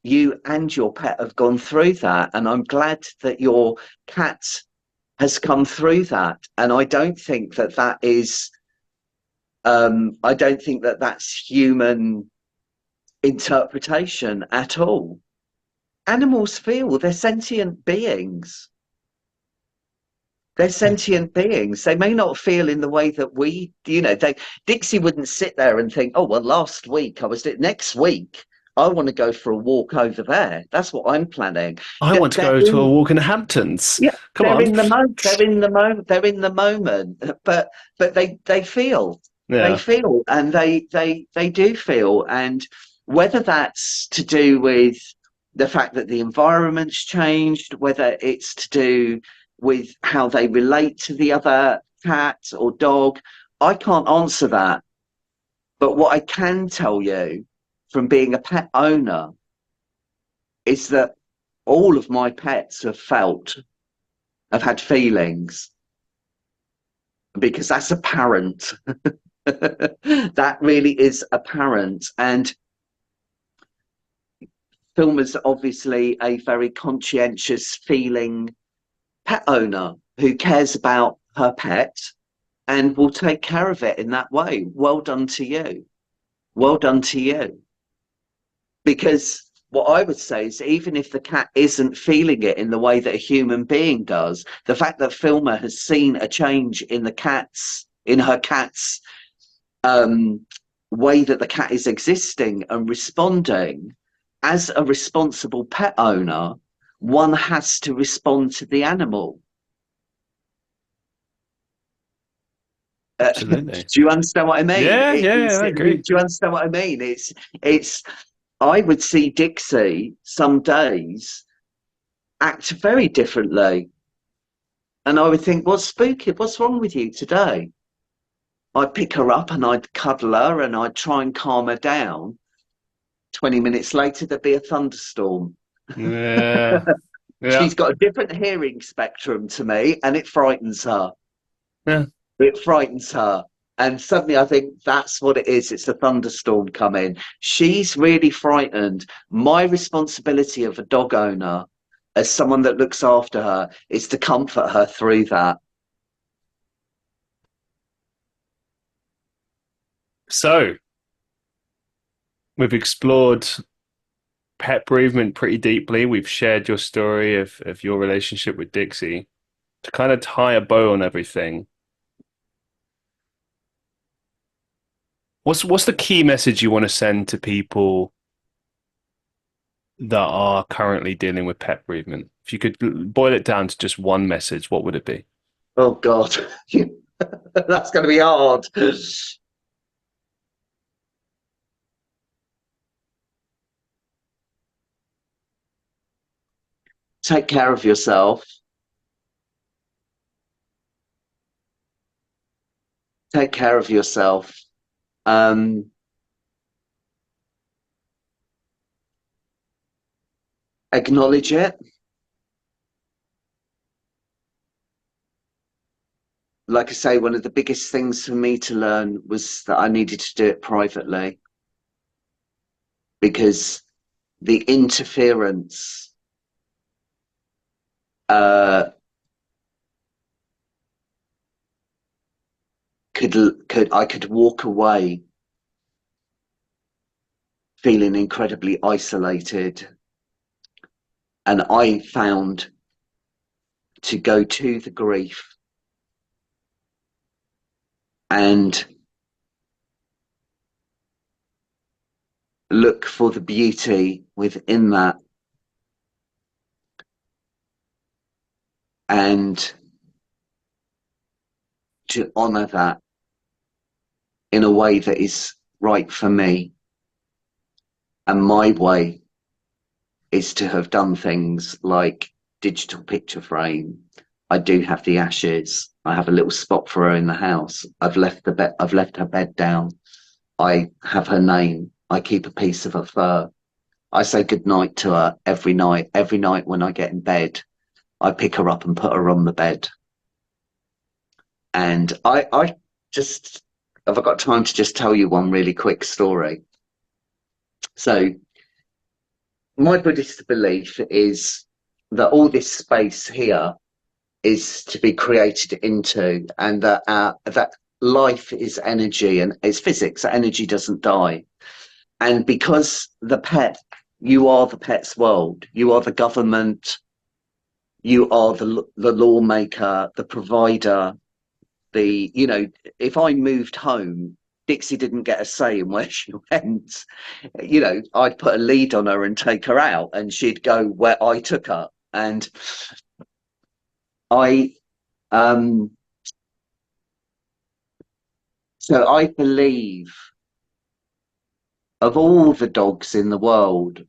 you and your pet have gone through that. And I'm glad that your cat has come through that. And I don't think that that is, I don't think that that's human interpretation at all. Animals feel, they're sentient beings. They're sentient beings. They may not feel in the way that Dixie wouldn't sit there and think, oh, well, last week next week, I want to go for a walk over there. That's what I'm planning. I want to They're go to a in, walk in the Hamptons. yeah, Come on. they're in the moment, they're in the moment, but they feel, Yeah. and they do feel. And whether that's to do with the fact that the environment's changed, whether it's to do with how they relate to the other cat or dog, I can't answer that. But what I can tell you from being a pet owner is that all of my pets have had feelings, because that's apparent. That really is apparent. And Filmer's obviously a very conscientious feeling pet owner who cares about her pet and will take care of it in that way. Well done to you. Well done to you. Because what I would say is, even if the cat isn't feeling it in the way that a human being does, the fact that Filmer has seen a change in her cat's um, way that the cat is existing and responding, as a responsible pet owner, one has to respond to the animal. Do Absolutely. you understand what I mean? Yeah, yeah, I Do agree. you understand what I mean? It's. I would see Dixie some days act very differently, and I would think, "What's spooky? What's wrong with you today?" I'd pick her up and I'd cuddle her and I'd try and calm her down. 20 minutes later, there'd be a thunderstorm. Yeah, yeah, She's got a different hearing spectrum to me, and it frightens her. yeah. It frightens her. And suddenly I think that's what it is. It's a thunderstorm coming. She's really frightened. My responsibility of a dog owner, as someone that looks after her, is to comfort her through that. So we've explored pet bereavement pretty deeply. We've shared your story of your relationship with Dixie. To kind of tie a bow on everything, what's the key message you want to send to people that are currently dealing with pet bereavement? If you could boil it down to just one message, what would it be? Oh, God. That's going to be hard. Take care of yourself. Take care of yourself. Um, Acknowledge it. Like I say, one of the biggest things for me to learn was that I needed to do it privately, because the interference, uh, could walk away feeling incredibly isolated. And I found, to go to the grief and look for the beauty within that, and to honor that in a way that is right for me. And my way is to have done things like digital picture frame. I do have the ashes. I have a little spot for her in the house. I've left her bed down. I have her name. I keep a piece of her fur. I say good night to her every night. Every night when I get in bed, I pick her up and put her on the bed. And I just, have I got time to just tell you one really quick story? So my Buddhist belief is that all this space here is to be created into, and that life is energy and it's physics. That energy doesn't die. And because you are the pet's world. You are the government. You are the lawmaker, the provider. If I moved home, Dixie didn't get a say in where she went. I'd put a lead on her and take her out, and she'd go where I took her. And I, um, so I believe, of all the dogs in the world,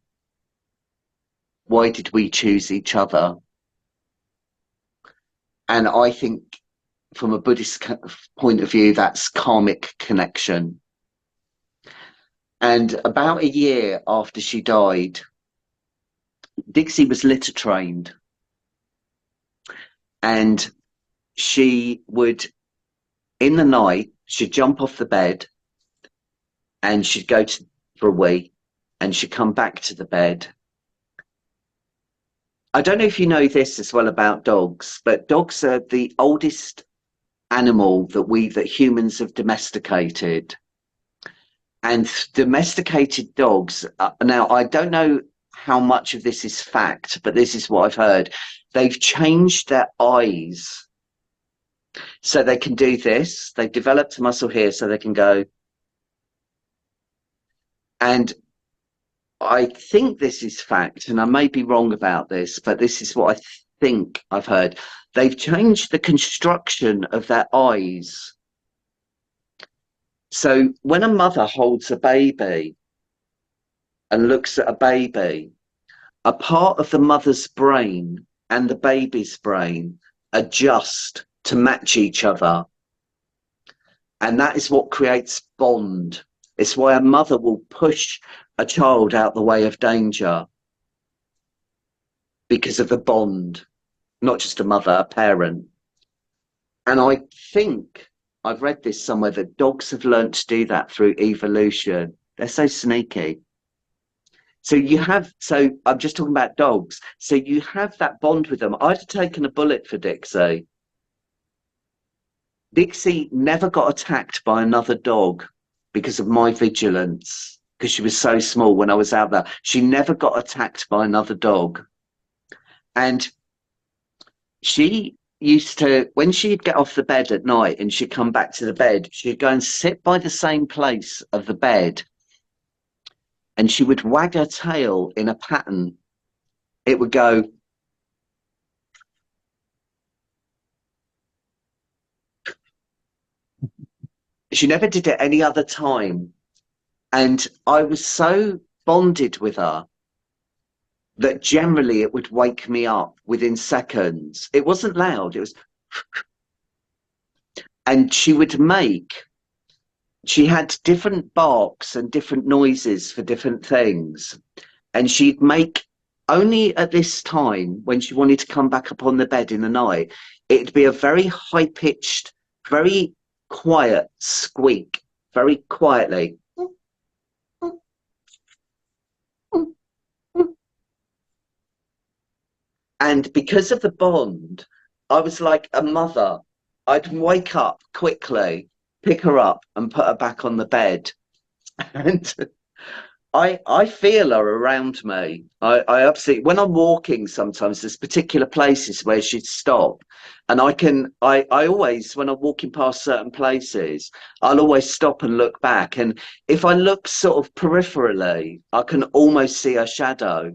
why did we choose each other? And I think, from a Buddhist point of view, that's karmic connection. And about a year after she died, Dixie was litter trained, and she would, in the night, she'd jump off the bed and she'd go for a wee, and she'd come back to the bed. I don't know if you know this as well about dogs, but dogs are the oldest animal that humans have domesticated. And domesticated dogs, now I don't know how much of this is fact, but this is what I've heard. They've changed their eyes so they can do this. They've developed a muscle here so they can go. And I think this is fact, and I may be wrong about this, but this is what I think I've heard. They've changed the construction of their eyes. So when a mother holds a baby and looks at a baby, a part of the mother's brain and the baby's brain adjust to match each other. And that is what creates bond. It's why a mother will push a child out the way of danger because of the bond, not just a mother, a parent. And I think I've read this somewhere that dogs have learned to do that through evolution. They're so sneaky. So I'm just talking about dogs. So you have that bond with them. I'd have taken a bullet for Dixie. Dixie never got attacked by another dog because of my vigilance, because she was so small when I was out there. She never got attacked by another dog. And she used to, when she'd get off the bed at night and she'd come back to the bed, she'd go and sit by the same place of the bed, and she would wag her tail in a pattern. It would go. She never did it any other time. And I was so bonded with her that generally it would wake me up within seconds. It wasn't loud, it was. And she had different barks and different noises for different things. And she'd make, only at this time, when she wanted to come back up on the bed in the night, it'd be a very high pitched, very quiet squeak, very quietly. And because of the bond, I was like a mother. I'd wake up quickly, pick her up, and put her back on the bed. And I feel her around me. I absolutely, when I'm walking, sometimes there's particular places where she'd stop, and I always, when I'm walking past certain places, I'll always stop and look back. And if I look sort of peripherally, I can almost see her shadow.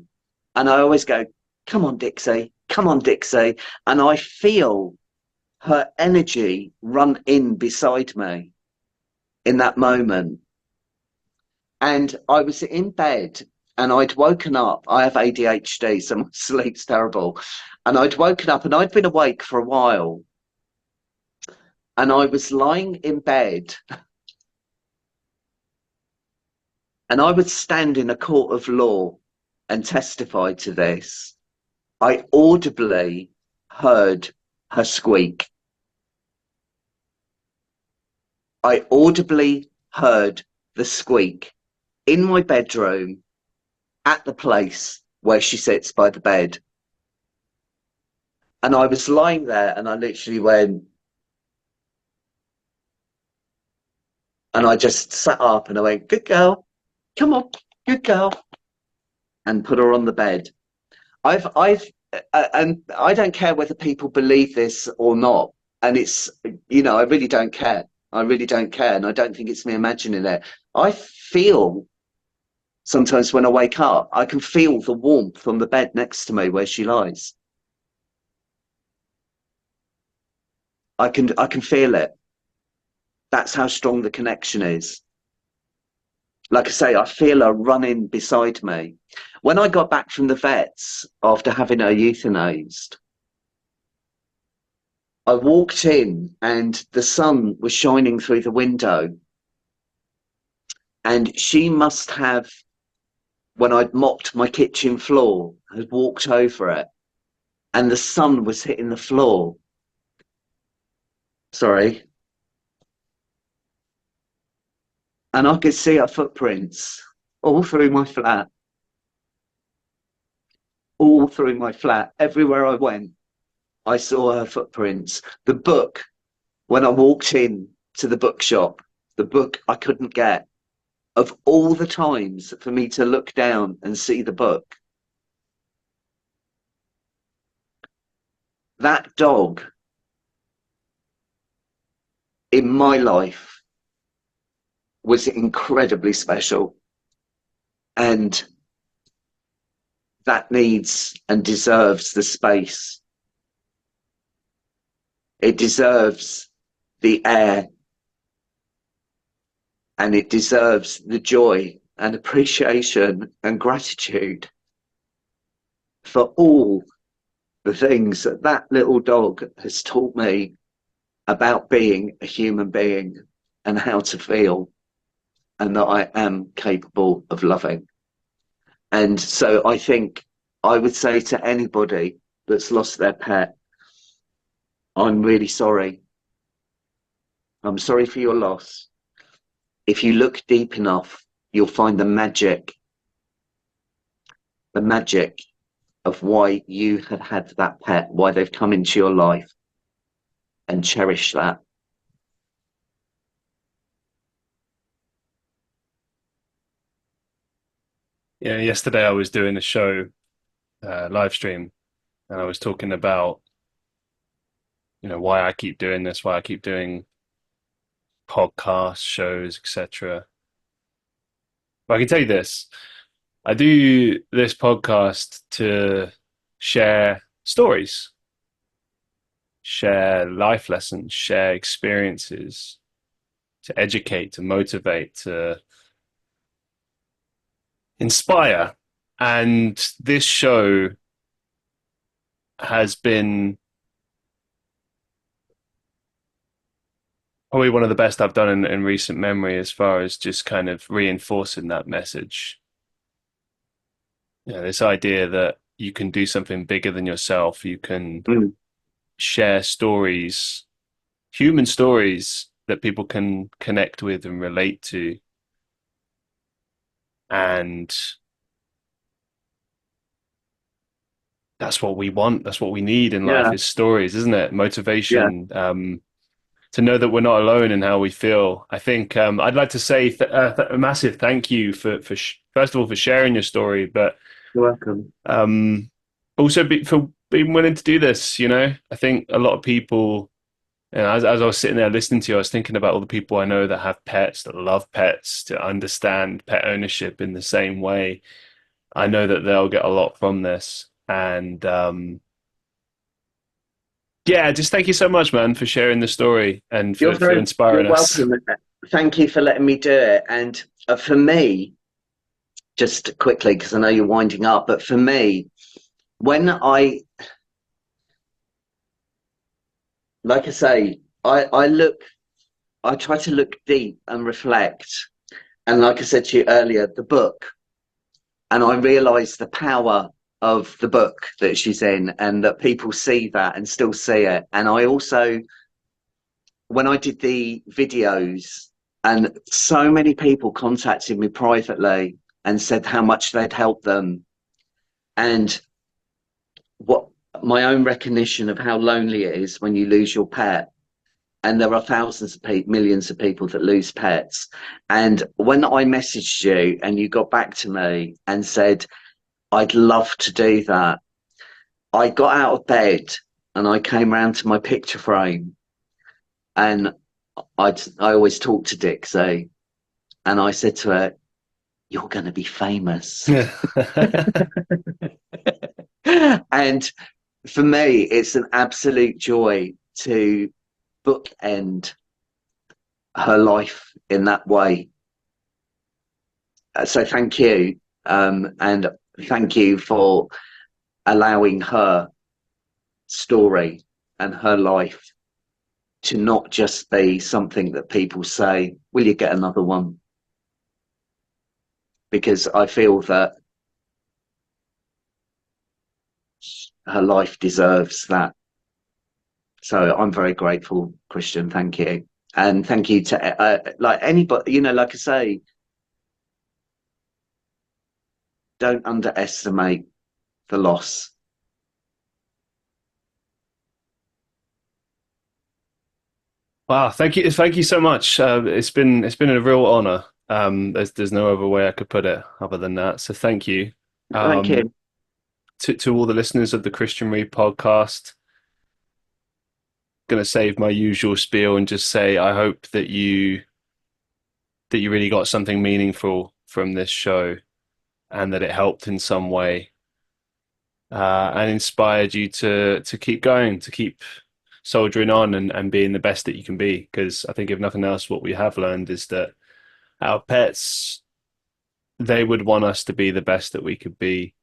And I always go, come on, Dixie, come on, Dixie. And I feel her energy run in beside me in that moment. And I was in bed and I'd woken up. I have ADHD, so my sleep's terrible. And I'd woken up and I'd been awake for a while. And I was lying in bed. And I would stand in a court of law and testify to this. I audibly heard her squeak. I audibly heard the squeak in my bedroom at the place where she sits by the bed. And I was lying there and I literally went, and I just sat up and I went, good girl, come on, good girl, and put her on the bed. And I don't care whether people believe this or not. And it's, I really don't care. I really don't care. And I don't think it's me imagining it. I feel sometimes when I wake up, I can feel the warmth on the bed next to me where she lies. I can feel it. That's how strong the connection is. Like I say, I feel her running beside me. When I got back from the vets after having her euthanized, I walked in and the sun was shining through the window. And she must have, when I'd mopped my kitchen floor, had walked over it, and the sun was hitting the floor. Sorry. And I could see her footprints all through my flat, all through my flat. Everywhere I went, I saw her footprints. The book, when I walked in to the bookshop, the book I couldn't get, of all the times for me to look down and see the book, that dog in my life was incredibly special. And that needs and deserves the space. It deserves the air, and it deserves the joy and appreciation and gratitude for all the things that that little dog has taught me about being a human being and how to feel, and that I am capable of loving. And so I think I would say to anybody that's lost their pet, I'm really sorry. I'm sorry for your loss. If you look deep enough, you'll find the magic of why you have had that pet, why they've come into your life, and cherish that. Yeah, yesterday I was doing a show, live stream, and I was talking about, why I keep doing this, why I keep doing podcasts, shows, etc. But I can tell you this, I do this podcast to share stories, share life lessons, share experiences, to educate, to motivate, to inspire. And this show has been probably one of the best I've done in recent memory as far as just kind of reinforcing that message. This idea that you can do something bigger than yourself, you can Mm. share stories, human stories that people can connect with and relate to. And that's what we want. That's what we need in life Yeah, is stories, isn't it? yeah, Motivation, to know that we're not alone in how we feel. I think I'd like to say a massive thank you for first of all for sharing your story, but you're welcome. um, also for being willing to do this. I think a lot of people, as I was sitting there listening to you, I was thinking about all the people I know that have pets, that love pets, to understand pet ownership in the same way. I know that they'll get a lot from this, and yeah, just thank you so much, man, for sharing the story and for You're inspiring us. welcome. Thank you for letting me do it. And for me, just quickly, because I know you're winding up, but for me, when like I say, I try to look deep and reflect. And like I said to you earlier, the book, and I realize the power of the book that she's in, and that people see that and still see it. And I also, when I did the videos, and so many people contacted me privately and said how much they'd helped them, and what my own recognition of how lonely it is when you lose your pet. And there are thousands of people, millions of people that lose pets. And when I messaged you and you got back to me and said, I'd love to do that, I got out of bed and I came round to my picture frame, and I always talk to Dixie, and I said to her, "You're going to be famous." And for me, it's an absolute joy to bookend her life in that way. So thank you, and thank you for allowing her story and her life to not just be something that people say, will you get another one? because I feel that her life deserves that. So I'm very grateful, Christian. Thank you. And thank you to like anybody, like I say, don't underestimate the loss. Wow, thank you so much. It's been a real honor. There's no other way I could put it other than that. So thank you. Thank Um, you. to all the listeners of the Christian Reeve podcast, going to save my usual spiel and just say I hope that you really got something meaningful from this show and that it helped in some way and inspired you to keep going, to keep soldiering on and being the best that you can be. Because I think if nothing else, what we have learned is that our pets, they would want us to be the best that we could be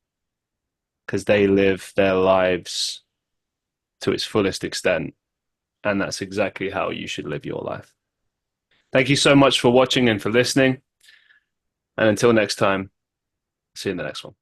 because they live their lives to its fullest extent. And that's exactly how you should live your life. Thank you so much for watching and for listening. And until next time, see you in the next one.